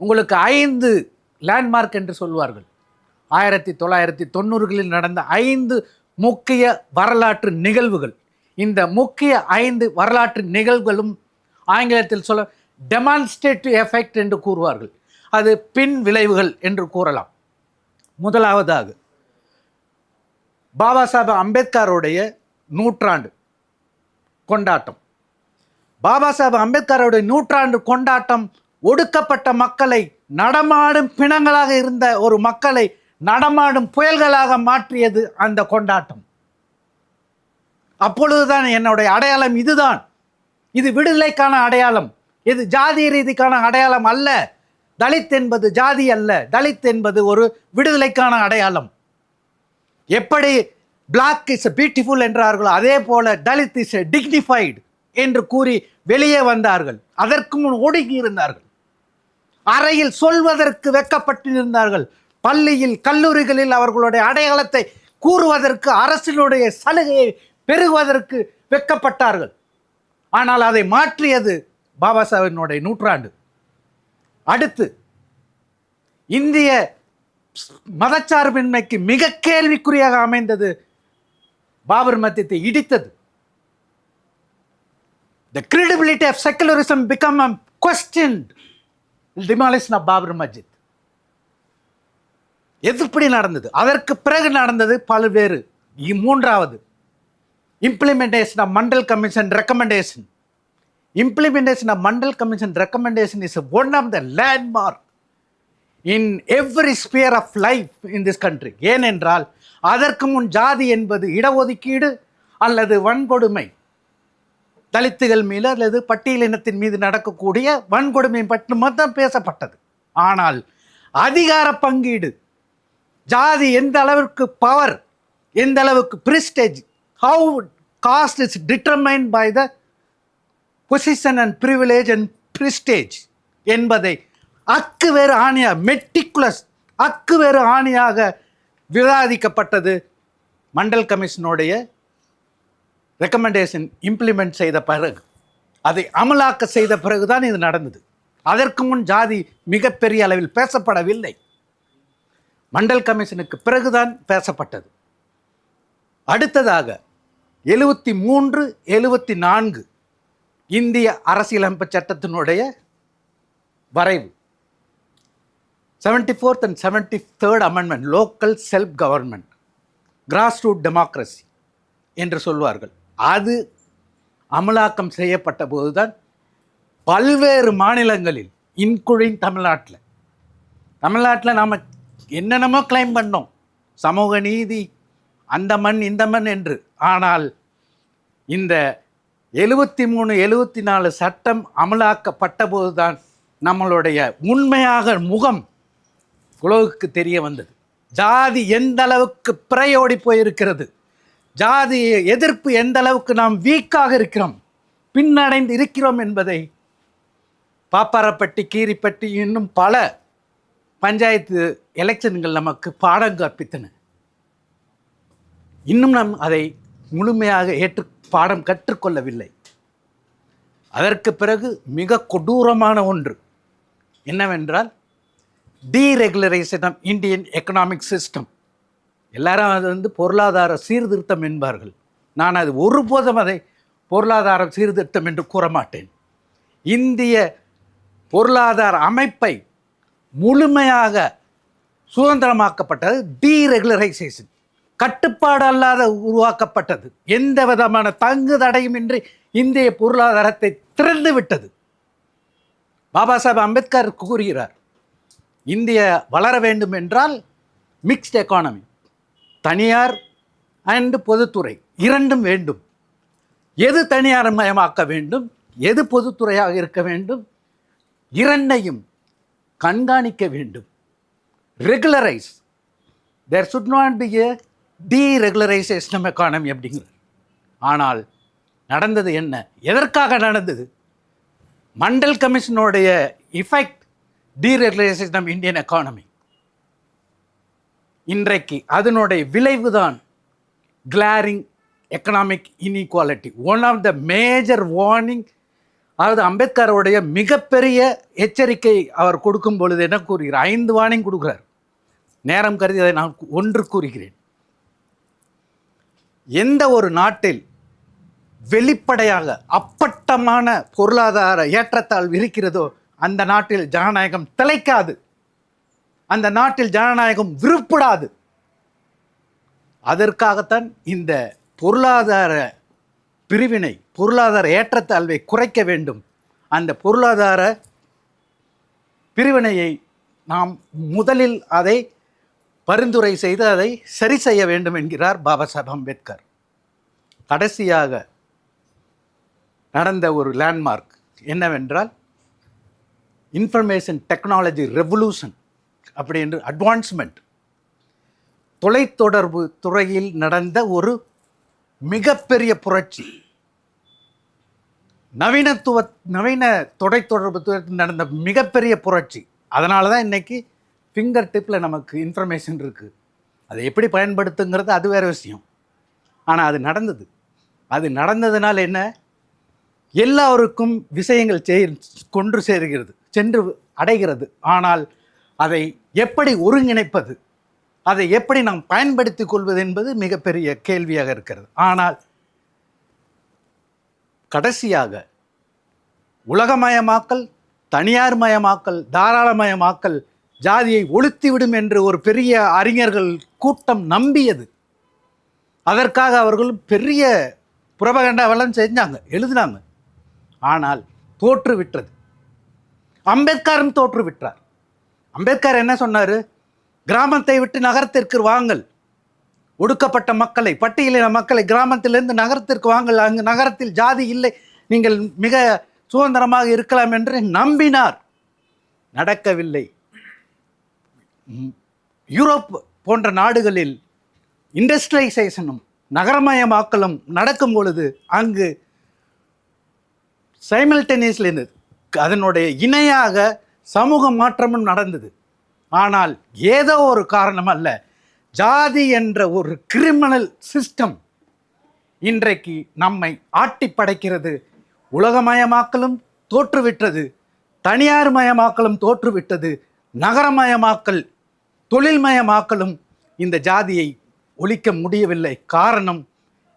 S4: உங்களுக்கு 5 லேண்ட்மார்க் என்று சொல்வார்கள். 1990களில் நடந்த 5 முக்கிய வரலாற்று நிகழ்வுகள். இந்த முக்கிய 5 வரலாற்று நிகழ்வுகளும் ஆங்கிலத்தில் சொல்ல டெமான்ஸ்ட்ரேட்டிவ் எஃபெக்ட் என்று கூறுவார்கள். அது பின் விளைவுகள் என்று கூறலாம். முதலாவதாக பாபா சாஹேப் அம்பேத்கருடைய நூற்றாண்டு கொண்டாட்டம். பாபா சாஹேப் அம்பேத்கருடைய நூற்றாண்டு கொண்டாட்டம் ஒடுக்கப்பட்ட மக்களை, நடமாடும் பிணங்களாக இருந்த ஒரு மக்களை நடமாடும் புயல்களாக மாற்றியது அந்த கொண்டாட்டம். அப்பொழுதுதான் என்னுடைய அடையாளம் இதுதான், இது விடுதலைக்கான அடையாளம், இது ஜாதி ரீதிக்கான அடையாளம் அல்ல. தலித் என்பது ஜாதி அல்ல, தலித் என்பது ஒரு விடுதலைக்கான அடையாளம். எப்படி பிளாக் இஸ் பியூட்டிஃபுல் என்றார்களோ அதே போல தலித் இஸ் டிக்னிஃபைடு என்று கூறி வெளியே வந்தார்கள். அதற்கு முன் ஒடுங்கி இருந்தார்கள். அறையில் சொல்வதற்கு வெட்கப்பட்டிருந்தார்கள். பள்ளியில் கல்லூரிகளில் அவர்களுடைய அடையாளத்தை கூறுவதற்கு அரசினுடைய சலுகையை பெருகுவதற்கு வெட்கப்பட்டார்கள். ஆனால் அதை மாற்றியது பாபா சாஹிபினுடைய நூற்றாண்டு. அடுத்து இந்திய மதச்சார்பின்மைக்கு மிக கேள்விக்குறியாக அமைந்தது Babur மஸ்ஜித்தை இடித்தது. The credibility of secularism become questioned. Demolition of Babur மஸ்ஜித் எப்படி நடந்தது? அதற்கு பிறகு நடந்தது பல்வேறு. மூன்றாவது implementation of Mandal Commission recommendation. Implementation of Mandal Commission recommendation is one of the landmark in every sphere of life in this country. ஏனென்றால் அதற்கு முன் ஜாதி என்பது இடஒதுக்கீடு அல்லது வன்கொடுமை, தலித்துகள் மீது அல்லது பட்டியலினத்தின் மீது நடக்கக்கூடிய வன்கொடுமை பற்றி மட்டும் பேசப்பட்டது. ஆனால் அதிகார பங்கீடு, ஜாதி எந்த அளவிற்கு பவர், எந்த அளவுக்கு prestige, how caste is determined by the position and privilege and prestige என்பதை அக்கு வேறு ஆணையாக மெட்டிகுலஸ் அக்கு வேறு ஆணையாக விவாதிக்கப்பட்டது. மண்டல் கமிஷனுடைய ரெக்கமெண்டேஷன் இம்ப்ளிமெண்ட் செய்த பிறகு, அதை அமலாக்க செய்த பிறகுதான் இது நடந்தது. அதற்கு முன் ஜாதி மிகப்பெரிய அளவில் பேசப்படவில்லை. மண்டல் கமிஷனுக்கு பிறகுதான் பேசப்பட்டது. அடுத்ததாக 73, 74 இந்திய அரசியலமைப்பு சட்டத்தினுடைய வரைவு, 74th and 73rd amendment, local self government, grass root democracy என்று சொல்வார்கள். அது அமலாக்கம் செய்யப்பட்ட போதுதான் பல்வேறு மாநிலங்களில், இன்க்ளூடிங் தமிழ்நாட்டில் நாம் என்னென்னமோ கிளைம் பண்ணோம், சமூக நீதி, அந்த மண் இந்த மண் என்று. ஆனால் இந்த 73, 74 சட்டம் அமலாக்கப்பட்ட போதுதான் நம்மளுடைய உண்மையாக முகம் உலகுக்கு தெரிய வந்தது. ஜாதி எந்த அளவுக்கு பிறையோடி போயிருக்கிறது, ஜாதி எதிர்ப்பு எந்த அளவுக்கு நாம் வீக்காக இருக்கிறோம், பின்னடைந்து இருக்கிறோம் என்பதை பாப்பாரப்பட்டி, கீரிப்பட்டி, இன்னும் பல பஞ்சாயத்து எலெக்ஷன்கள் நமக்கு பாடம் கற்பித்தன. இன்னும் நாம் அதை முழுமையாக பாடம் கற்றுக்கொள்ளவில்லை. அதற்கு பிறகு மிக கொடூரமான ஒன்று என்னவென்றால் டீரெகுலரைசேஷன் ஆஃப் இந்தியன் எக்கனாமிக் சிஸ்டம். எல்லாரும் அது பொருளாதார சீர்திருத்தம் என்பார்கள். நான் அது ஒருபோதும் அதை பொருளாதார சீர்திருத்தம் என்று கூற மாட்டேன். இந்திய பொருளாதார அமைப்பை முழுமையாக சுதந்திரமாக்கப்பட்டது டீரெகுலரைசேஷன், கட்டுப்பாடு அல்லாத உருவாக்கப்பட்டது. எந்த விதமான தங்கு தடையுமின்றி இந்திய பொருளாதாரத்தை திறந்து விட்டது. பாபா சாஹேப் அம்பேத்கர் கூறுகிறார், இந்திய வளர வேண்டும் என்றால் மிக்ஸ்ட் எக்கானமி, தனியார் அண்ட் பொதுத்துறை இரண்டும் வேண்டும். எது தனியார் மயமாக்க வேண்டும், எது பொதுத்துறையாக இருக்க வேண்டும், இரண்டையும் கண்காணிக்க வேண்டும். Regularise, there should not be a deregularisation of economy அப்படிங்கிறது. ஆனால் நடந்தது என்ன, எதற்காக நடந்தது? மண்டல் கமிஷனுடைய effect deregularisation of Indian economy. இன்றைக்கு அதனுடைய விளைவுதான் glaring economic inequality. One of the major warning, அதாவது அம்பேத்கருடைய மிகப்பெரிய எச்சரிக்கை அவர் கொடுக்கும் பொழுது என்ன கூறுகிறார்? 5 வார்னிங் கொடுக்குறார். நேரம் கருதி அதை நான் ஒன்று கூறுகிறேன். எந்த ஒரு நாட்டில் வெளிப்படையாக அப்பட்டமான பொருளாதார ஏற்றத்தாழ்வு இருக்கிறதோ அந்த நாட்டில் ஜனநாயகம் திளைக்காது, அந்த நாட்டில் ஜனநாயகம் விருப்படாது. அதற்காகத்தான் இந்த பொருளாதார பிரிவினை, பொருளாதார ஏற்றத்தாழ்வை குறைக்க வேண்டும். அந்த பொருளாதார பிரிவினையை நாம் முதலில் அதை பரிந்துரை செய்து அதை சரி செய்ய வேண்டும் என்கிறார் பாபா சாஹேப் அம்பேத்கர். கடைசியாக நடந்த ஒரு லேண்ட்மார்க் என்னவென்றால் இன்ஃபர்மேஷன் டெக்னாலஜி ரெவல்யூஷன் அப்படி என்று அட்வான்ஸ்மெண்ட். தொலைத்தொடர்பு துறையில் நடந்த ஒரு மிகப்பெரிய புரட்சி. நவீன தொலைத்தொடர்பு துறையில் நடந்த மிகப்பெரிய புரட்சி. அதனால தான் இன்னைக்கு ஃபிங்கர் டிப்பில் நமக்கு இன்ஃபர்மேஷன் இருக்குது. அதை எப்படி பயன்படுத்துங்கிறது அது வேறு விஷயம். ஆனால் அது நடந்தது. அது நடந்ததுனால என்ன, எல்லாருக்கும் விஷயங்கள் கொன்று சேருகிறது, சென்று அடைகிறது. ஆனால் அதை எப்படி ஒருங்கிணைப்பது, அதை எப்படி நாம் பயன்படுத்திக் கொள்வது என்பது மிகப்பெரிய கேள்வியாக இருக்கிறது. ஆனால் கடைசியாக உலகமயமாக்கல், தனியார் மயமாக்கல், தாராளமயமாக்கல் ஜாதியை ஒழித்துவிடும் என்று ஒரு பெரிய அறிஞர்கள் கூட்டம் நம்பியது. அதற்காக அவர்கள் பெரிய புரபகண்டாவெல்லாம் செஞ்சாங்க, எழுதினாங்க. ஆனால் தோற்றுவிட்டது. அம்பேத்கரும் தோற்றுவிட்டார். அம்பேத்கர் என்ன சொன்னார்? கிராமத்தை விட்டு நகரத்திற்கு வாங்கள், ஒடுக்கப்பட்ட மக்களை, பட்டியலின மக்களை கிராமத்திலிருந்து நகரத்திற்கு வாங்கள், அங்கு நகரத்தில் ஜாதி இல்லை, நீங்கள் மிக சுதந்திரமாக இருக்கலாம் என்று நம்பினார். நடக்கவில்லை. யூரோப் போன்ற நாடுகளில் இண்டஸ்ட்ரியலைசேஷனும் நகரமயமாக்கலும் நடக்கும் பொழுது அங்கு சைமல்டேனியஸ்லி அதனுடைய இணையாக சமூக மாற்றமும் நடந்தது. ஆனால் ஏதோ ஒரு காரணம் அல்ல, ஜாதி என்ற ஒரு கிரிமினல் சிஸ்டம் இன்றைக்கு நம்மை ஆட்டி படைக்கிறது. உலகமயமாக்கலும் தோற்றுவிட்டது, தனியார் மயமாக்கலும் தோற்றுவிட்டது, நகரமயமாக்கல், தொழில்மயமாக்கலும் இந்த ஜாதியை ஒழிக்க முடியவில்லை. காரணம்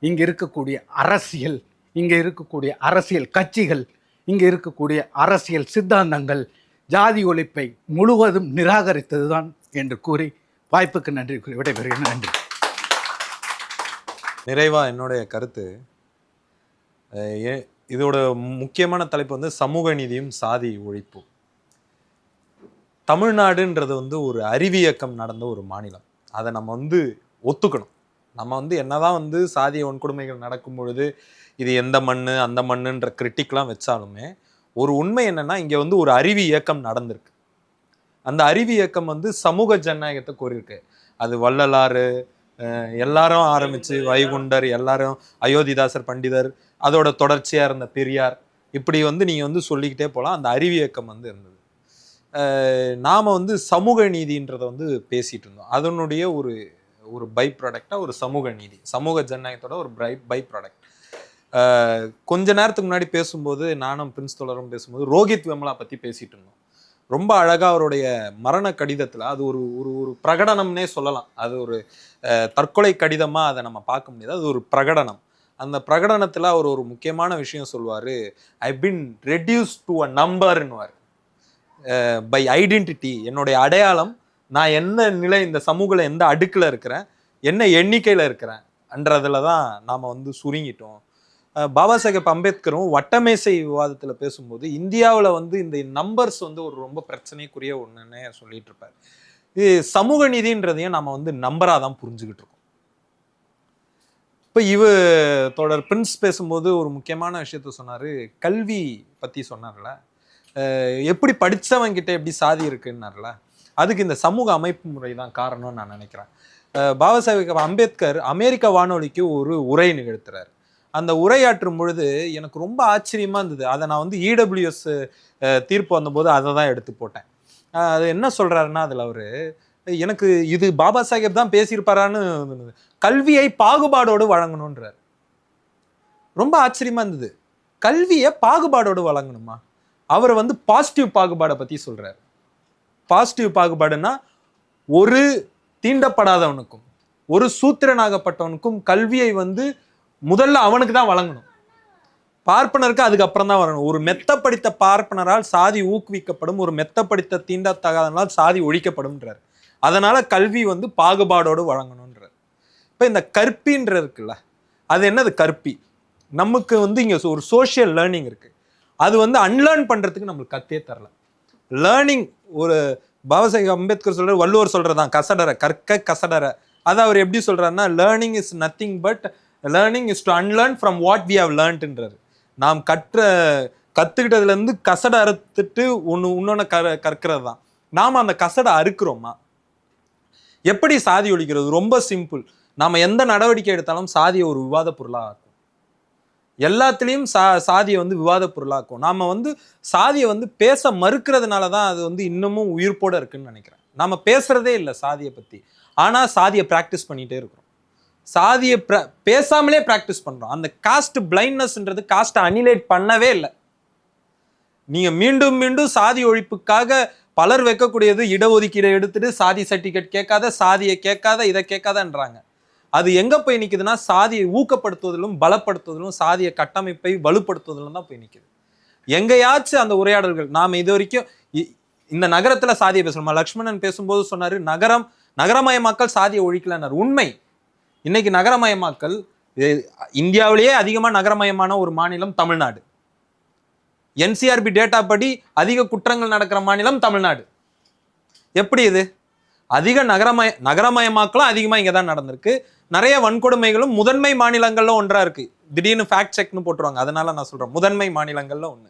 S4: இங்கே இருக்கக்கூடிய அரசியல், இங்கே இருக்கக்கூடிய அரசியல் கட்சிகள், இங்கே இருக்கக்கூடிய அரசியல் சித்தாந்தங்கள் ஜாதி ஒழிப்பை முழுவதும் நிராகரித்ததுதான் என்று கூறி வாய்ப்புக்கு நன்றி கூறி விடைபெறுகிறேன். நன்றி.
S5: நிறைவா என்னுடைய கருத்து, இதோட முக்கியமான தலைப்பு வந்து சமூக நீதியும் சாதி ஒழிப்பு. தமிழ்நாடுன்றது வந்து ஒரு அறிவியக்கம் நடந்த ஒரு மாநிலம். அதை நம்ம வந்து ஒத்துக்கணும். நம்ம வந்து என்னதான் வந்து சாதிய வன்கொடுமைகள் நடக்கும் பொழுது இது எந்த மண்ணு அந்த மண்ணுன்ற கிரிட்டிக்லாம் வச்சாலுமே ஒரு உண்மை என்னன்னா, இங்கே வந்து ஒரு அறிவி இயக்கம் நடந்திருக்கு. அந்த அறிவி இயக்கம் வந்து சமூக ஜனநாயகத்தை கோரியிருக்கு. அது வள்ளலாறு எல்லாரும் ஆரம்பித்து வைகுண்டர், எல்லாரும் அயோத்திதாசர் பண்டிதர், அதோட தொடர்ச்சியாக இருந்த பெரியார், இப்படி வந்து நீங்கள் வந்து சொல்லிக்கிட்டே போகலாம். அந்த அறிவி இயக்கம் வந்து இருந்தது. நாம் வந்து சமூக நீதின்றதை வந்து பேசிகிட்டு இருந்தோம். அதனுடைய ஒரு ஒரு பை ப்ராடக்டாக ஒரு சமூக நீதி, சமூக ஜனநாயகத்தோட ஒரு பை ப்ராடக்ட். கொஞ்ச நேரத்துக்கு முன்னாடி பேசும்போது நானும் பிரின்ஸ் தோழரும் பேசும்போது ரோஹித் வெமலா பற்றி பேசிகிட்டு இருந்தோம். ரொம்ப அழகாக அவருடைய மரண கடிதத்தில் அது ஒரு ஒரு ஒரு பிரகடனம்னே சொல்லலாம். அது ஒரு தற்கொலை கடிதமாக அதை நம்ம பார்க்க முடியாது, அது ஒரு பிரகடனம். அந்த பிரகடனத்தில் அவர் ஒரு முக்கியமான விஷயம் சொல்லுவார், I been reduced to a நம்பர்னுவார். பை ஐடென்டிட்டி, என்னுடைய அடையாளம், நான் என்ன நிலை, இந்த சமூகத்தில் எந்த அடுக்கில் இருக்கிறேன், என்ன எண்ணிக்கையில் இருக்கிறேன் என்றதில் தான் நாம் வந்து சுருங்கிட்டோம். பாபா சாஹேப் அம்பேத்கரும் வட்டமேசை விவாதத்தில் பேசும்போது இந்தியாவில் வந்து இந்த நம்பர்ஸ் வந்து ஒரு ரொம்ப பிரச்சனைக்குரிய ஒன்றுன்னே சொல்லிட்டு இருப்பார். இது சமூக நீதின்றதையும் நம்ம வந்து நம்பராக தான் புரிஞ்சுக்கிட்டு இருக்கோம். இப்போ தொடர் பிரின்ஸ் பேசும்போது ஒரு முக்கியமான விஷயத்த சொன்னார், கல்வி பற்றி சொன்னார்ல, எப்படி படித்தவங்கிட்ட எப்படி சாதி இருக்குன்னார்ல, அதுக்கு இந்த சமூக அமைப்பு முறை தான் காரணம்னு நான் நினைக்கிறேன். பாபா சாஹேப் அம்பேத்கர் அமெரிக்க வானொலிக்கு ஒரு உரை நிகழ்த்துறாரு. அந்த உரையாற்றும் பொழுது எனக்கு ரொம்ப ஆச்சரியமாக இருந்தது. அதை நான் வந்து இடபிள்யூஎஸ் தீர்ப்பு வந்தபோது அதை தான் எடுத்து போட்டேன். அது என்ன சொல்கிறாருன்னா, அதில் அவர் எனக்கு இது பாபா சாஹேப் தான் பேசியிருப்பாரான்னு, கல்வியை பாகுபாடோடு வழங்கணுன்றார். ரொம்ப ஆச்சரியமாக இருந்தது. கல்வியை பாகுபாடோடு வழங்கணுமா? அவர் வந்து பாசிட்டிவ் பாகுபாடை பற்றி சொல்கிறார். பாசிட்டிவ் பாகுபாடுன்னா, ஒரு தீண்டப்படாதவனுக்கும் ஒரு சூத்திரனாகப்பட்டவனுக்கும் கல்வியை வந்து முதல்ல அவனுக்கு தான் வழங்கணும், பார்ப்பனருக்கு அதுக்கப்புறம் தான் வரணும். ஒரு மெத்த படித்த பார்ப்பனரால் சாதி ஊக்குவிக்கப்படும், ஒரு மெத்த படித்த தீண்டத்தகாதனால் சாதி ஒழிக்கப்படும்ன்றார். அதனால கல்வி வந்து பாகுபாடோடு வழங்கணுன்றார். இப்போ இந்த கற்பின்ற இருக்குல்ல, அது என்னது கற்பி? நமக்கு வந்து இங்கே ஒரு சோஷியல் லேர்னிங் இருக்கு, அது வந்து அன்லேர்ன் பண்றதுக்கு நம்மளுக்கு கத்தே தரல. லேர்னிங் ஒரு பாபா சாஹேப் அம்பேத்கர் சொல்ற, வள்ளுவர் சொல்றதான் கசடர, கற்க கசடர. அதை அவர் எப்படி சொல்றாருன்னா, learning is nothing but learning is to unlearn from what we have லேர்ன்ட்ன்றாரு. நாம் கற்றுக்கிட்டதுல இருந்து கசடை அறுத்துட்டு இன்னொன்று கற்கிறது தான். நாம் அந்த கசடை அறுக்கிறோமா? எப்படி சாதி ஒழிக்கிறது? ரொம்ப சிம்பிள். நாம எந்த நடவடிக்கை எடுத்தாலும் சாதியை ஒரு விவாத பொருளாக எல்லாத்துலேயும் சாதியை வந்து விவாத பொருளாக்கும். நாம வந்து சாதியை வந்து பேச மறுக்கிறதுனால தான் அது வந்து இன்னமும் உயிர்ப்போட இருக்குன்னு நினைக்கிறேன். நாம பேசுறதே இல்லை சாதியை பற்றி, ஆனால் சாதியை ப்ராக்டிஸ் பண்ணிகிட்டே இருக்கிறோம். சாதியை பேசாமலே ப்ராக்டிஸ் பண்ணுறோம். அந்த காஸ்ட் பிளைண்ட்னஸ்ன்றது காஸ்ட்டை அனிலேட் பண்ணவே இல்லை. நீங்கள் மீண்டும் மீண்டும் சாதி ஒழிப்புக்காக பலர் வைக்கக்கூடியது இடஒதுக்கீடை எடுத்துட்டு சாதி சர்டிஃபிகேட் கேட்காத, சாதியை கேட்காத, இதை கேட்காதன்றாங்க. அது எங்க போய் நிக்குதுன்னா சாதியை ஊக்கப்படுத்துவதிலும் பலப்படுத்துவதிலும் சாதிய கட்டமைப்பை வலுப்படுத்துவதிலும் தான் போய் நிக்குது. எங்கேயாச்சும் அந்த உரையாடல்கள் நாம இது வரைக்கும் இந்த நகரத்துல சாதியை பேசணுமா? லக்ஷ்மணன் பேசும்போது சொன்னாரு நகரமயமாக்கல் சாதியை ஒழிக்கலன்னாரு. உண்மை. இன்னைக்கு நகரமயமாக்கல் இந்தியாவிலேயே அதிகமா நகரமயமான ஒரு மாநிலம் தமிழ்நாடு. NCRB டேட்டா படி அதிக குற்றங்கள் நடக்கிற மாநிலம் தமிழ்நாடு. எப்படி இது? அதிக நகரமயமாக்கலும் அதிகமா இங்கதான் நடந்திருக்கு. நிறைய வன்கொடுமைகளும் முதன்மை மாநிலங்கள்ல ஒன்றா இருக்கு. திடீர்னு ஃபேக்ட் செக்னு போட்டுருவாங்க. அதனால நான் சொல்றேன் முதன்மை மாநிலங்கள்ல ஒண்ணு.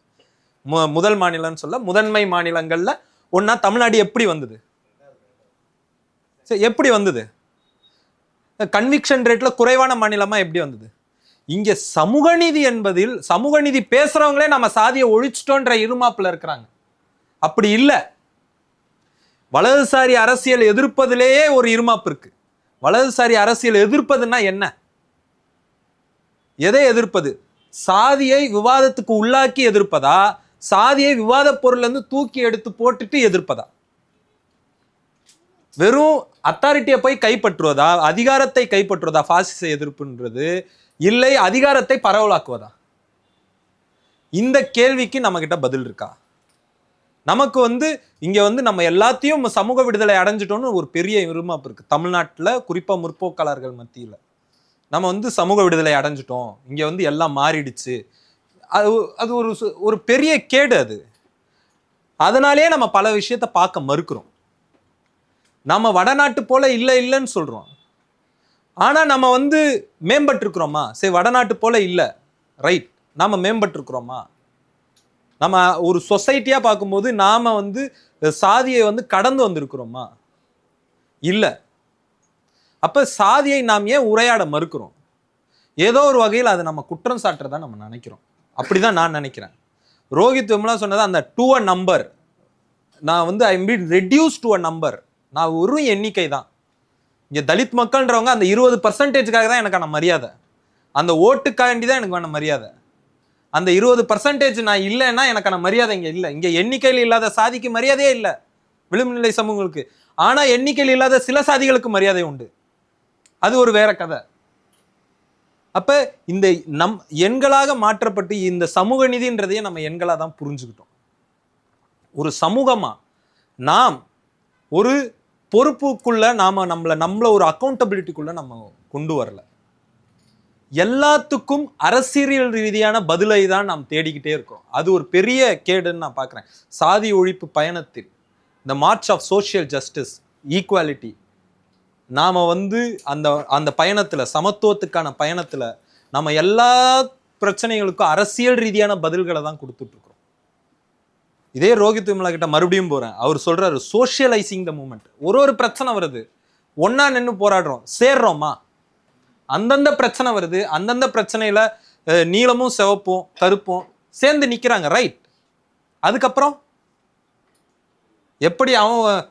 S5: முதல் மாநிலம்னு சொல்ல முதன்மை மாநிலங்கள்ல ஒன்னா தமிழ்நாடு எப்படி வந்தது? எப்படி வந்தது? கன்விக்ஷன் ரேட்ல குறைவான மாநிலமா எப்படி வந்தது? இங்க சமூக நீதி என்பதில் சமூக நீதி பேசுறவங்களே நம்ம சாதியை ஒழிச்சிட்டோன்ற இருமாப்புல இருக்கிறாங்க. அப்படி இல்லை. வலதுசாரி அரசியல் எதிர்ப்பதிலேயே ஒரு இருமாப்பு இருக்கு. வலதுசாரி அரசியல் எதிர்ப்பதுன்னா என்ன? எதை எதிர்ப்பது? சாதியை விவாதத்துக்கு உள்ளாக்கி எதிர்ப்பதா, சாதியை விவாத பொருள் இருந்து தூக்கி எடுத்து போட்டுட்டு எதிர்ப்பதா? வெறும் அத்தாரிட்டியை போய் கைப்பற்றுவதா, அதிகாரத்தை கைப்பற்றுவதா பாசிச எதிர்ப்புன்றது? இல்லை அதிகாரத்தை பரவலாக்குவதா? இந்த கேள்விக்கு நம்ம கிட்ட பதில் இருக்கா? நமக்கு வந்து இங்க வந்து நம்ம எல்லாத்தையும் சமூக விடுதலை அடைஞ்சிட்டோம்னு ஒரு பெரிய இருமாப்பு இருக்கு தமிழ்நாட்டில், குறிப்பா முற்போக்காளர்கள் மத்தியில. நம்ம வந்து சமூக விடுதலை அடைஞ்சிட்டோம், இங்க வந்து எல்லாம் மாறிடுச்சு. அது ஒரு பெரிய கேடு. அது அதனாலே நம்ம பல விஷயத்த பார்க்க மறுக்கிறோம். நம்ம வடநாட்டு போல இல்லைன்னு சொல்றோம். ஆனா நம்ம வந்து மேம்பட்டு இருக்கிறோமா? சரி, வடநாட்டு போல இல்லை, ரைட், நாம மேம்பட்டு இருக்கிறோமா? நம்ம ஒரு சொசைட்டியா பார்க்கும்போது நாம வந்து சாதியை வந்து கடந்து வந்திருக்கிறோமா? இல்லை. அப்ப சாதியை நாம் ஏன் உரையாட மறுக்கிறோம்? ஏதோ ஒரு வகையில் அதை நம்ம குற்றம் சாட்டுறதா நம்ம நினைக்கிறோம். அப்படிதான் நான் நினைக்கிறேன். ரோஹித் விமலா சொன்னது அந்த டு அ நம்பர். நான் வந்து I been reduce to a number. நான் ஒரு எண்ணிக்கை தான். இங்க தலித் மக்கள்ன்றவங்க அந்த 20% தான் எனக்கான மரியாதை. அந்த ஓட்டுக்காண்டி தான் எனக்கு வேணும் மரியாதை. அந்த 20% நான் இல்லைன்னா எனக்கான மரியாதை இங்க இல்லை. இங்க எண்ணிக்கையில் இல்லாத சாதிக்கு மரியாதையே இல்லை, விளிம்புநிலை சமூகங்களுக்கு. ஆனா எண்ணிக்கையில் இல்லாத சில சாதிகளுக்கு மரியாதை உண்டு. அது ஒரு வேற கதை. அப்ப இந்த எண்களாக மாற்றப்பட்டு இந்த சமூக நீதின்றதையே நம்ம எண்களா தான் புரிஞ்சுக்கிட்டோம். ஒரு சமூகமா நாம் ஒரு பொறுப்புக்குள்ள நம்மள ஒரு அக்கௌண்டபிலிட்டிக்குள்ள நம்ம கொண்டு வரல. எல்லாத்துக்கும் அரசியல் ரீதியான பதிலை தான் நாம் தேடிக்கிட்டே இருக்கோம். அது ஒரு பெரிய கேடுன்னு நான் பார்க்குறேன். சாதி ஒழிப்பு பயணத்தில் இந்த march of social justice, equality, நாம் வந்து அந்த பயணத்தில், சமத்துவத்துக்கான பயணத்தில் நம்ம எல்லா பிரச்சனைகளுக்கும் அரசியல் ரீதியான பதில்களை தான் கொடுத்துட்ருக்குறோம். இதே ரோஹித் விமலா கிட்ட மறுபடியும் போகிறேன். அவர் சொல்கிறாரு சோஷியலைசிங் த மூமெண்ட். ஒரு பிரச்சனை வருது, ஒன்றா நின்று போராடுறோம், சேர்றோமா? அந்தந்த பிரச்சனை வருது, அந்தந்த பிரச்சனையில நீளமும் சிவப்பும் கருப்பும் சேர்ந்து நிக்கிறாங்க, ரைட். அதுக்கப்புறம் எப்படி அவன்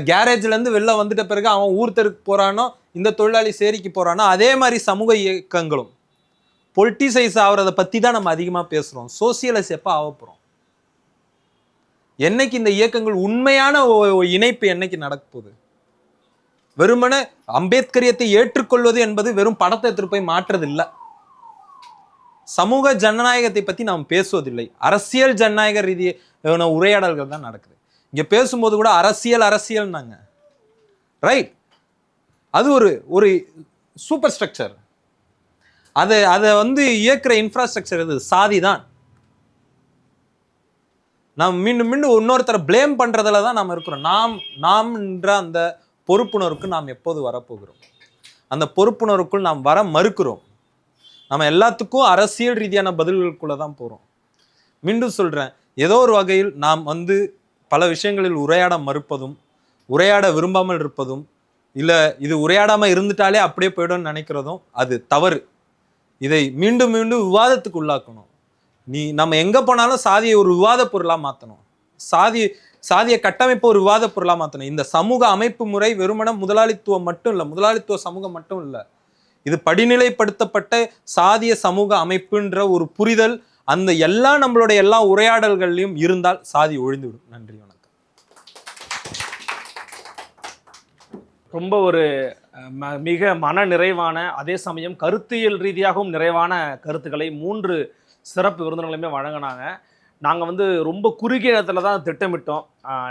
S5: கேரேஜ்ல இருந்து வெளில வந்துட்ட பிறகு அவன் ஊர் தெருக்கு போறானோ, இந்த தொழிலாளி சேரிக்கு போறானோ, அதே மாதிரி சமூக இயக்கங்களும் பொலிட்டிசைஸ் ஆகிறத பத்தி தான் நம்ம அதிகமா பேசுறோம். சோசியலைஸ் எப்ப ஆக போறோம்? என்னைக்கு இந்த இயக்கங்கள் உண்மையான இணைப்பு என்னைக்கு நடக்க போகுது? வெறுமன அம்பேத்கரியத்தை ஏற்றுக்கொள்வது என்பது வெறும் படத்தை எடுத்துட்டு போய் மாற்றுறது இல்லை. சமூக ஜனநாயகத்தை பத்தி நாம் பேசுவதில்லை. அரசியல் ஜனநாயக ரீதியான உரையாடல்கள் தான் நடக்குது. இங்க பேசும்போது கூட அரசியல்னாங்க, ரைட். அது ஒரு சூப்பர் ஸ்ட்ரக்சர். அதை வந்து இயக்குற இன்ஃப்ராஸ்ட்ரக்சர் இது சாதி தான். நாம் மீண்டும் இன்னொருத்தரை பிளேம் பண்றதுல தான் நாம் இருக்கிறோம். நாம் என்ற அந்த பொறுப்புணர்வுக்கு நாம் எப்போது வரப்போகிறோம்? அந்த பொறுப்புணர்வுக்குள் நாம் வர மறுக்கிறோம். நம்ம எல்லாத்துக்கும் அரசியல் ரீதியான பதில்களுக்குள்ள தான் போறோம். மீண்டும் சொல்றேன், ஏதோ ஒரு வகையில் நாம் வந்து பல விஷயங்களில் உரையாட மறுப்பதும், உரையாட விரும்பாமல் இருப்பதும், இல்ல இது உரையாடாம இருந்துட்டாலே அப்படியே போய்டும்னு நினைக்கிறதும் அது தவறு. இதை மீண்டும் மீண்டும் விவாதத்துக்கு உள்ளாக்கணும். நம்ம எங்க போனாலும் சாதியை ஒரு விவாத பொருளா மாத்தணும். சாதிய கட்டமைப்பு ஒரு விவாத பொருளா மாத்தணும். இந்த சமூக அமைப்பு முறை வெறுமன முதலாளித்துவம் மட்டும் இல்ல, முதலாளித்துவ சமூகம் மட்டும் இல்ல, இது படிநிலைப்படுத்தப்பட்ட சாதிய சமூக அமைப்புன்ற ஒரு புரிதல் அந்த நம்மளுடைய எல்லா உரையாடல்கள்லையும் இருந்தால் சாதி ஒழிந்துவிடும். நன்றி, வணக்கம்.
S2: ரொம்ப ஒரு மிக மன நிறைவான, அதே சமயம் கருத்தியல் ரீதியாகவும் நிறைவான கருத்துக்களை 3 சிறப்பு விருந்தினர்களுமே வழங்கினாங்க. நாங்கள் ரொம்ப குறுகிய நேரத்தில் தான் திட்டமிட்டோம்.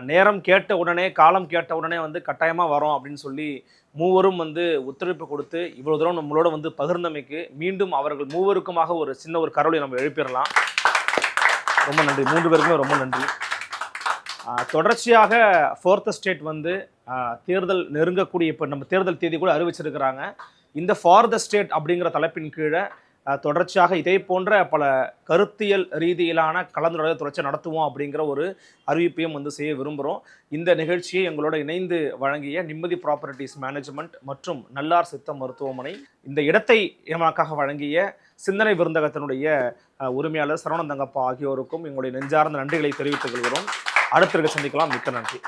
S2: நேரம் கேட்ட உடனே, காலம் கேட்ட உடனே கட்டாயமாக வரோம் அப்படின்னு சொல்லி மூவரும் ஒத்துழைப்பு கொடுத்து இவ்வளோ தூரம் நம்மளோட பகிர்ந்தமைக்கு மீண்டும் அவர்கள் மூவருக்குமாக ஒரு சின்ன ஒரு கரவொலி நம்ம எழுப்பிடலாம். ரொம்ப நன்றி, 3 பேருக்குமே ரொம்ப நன்றி. தொடர்ச்சியாக 4th ஸ்டேட் தேர்தல் நெருங்கக்கூடிய, இப்போ நம்ம தேர்தல் தேதி கூட அறிவிச்சிருக்கிறாங்க. இந்த ஃபார் த ஸ்டேட் அப்படிங்கிற தலைப்பின் கீழே தொடர்ச்சியாக இதே போன்ற பல கருத்தியல் ரீதியிலான கலந்துரையாடல் தொடர்ச்சியாக நடத்துவோம் அப்படிங்கிற ஒரு அறிவிப்பையும் செய்ய விரும்புகிறோம். இந்த நிகழ்ச்சியை எங்களோட இணைந்து வழங்கிய நிம்மதி ப்ராப்பர்ட்டிஸ் மேனேஜ்மெண்ட் மற்றும் நல்லார் சித்த மருத்துவமனை, இந்த இடத்தை எமக்காக வழங்கிய சிந்தனை விருந்தகத்தினுடைய உரிமையாளர் சரவணன் தங்கப்பா ஆகியோருக்கும் எங்களுடைய நெஞ்சார்ந்த நன்றிகளை தெரிவித்துக் கொள்கிறோம். அடுத்த சந்திக்கலாம். மிக்க நன்றி.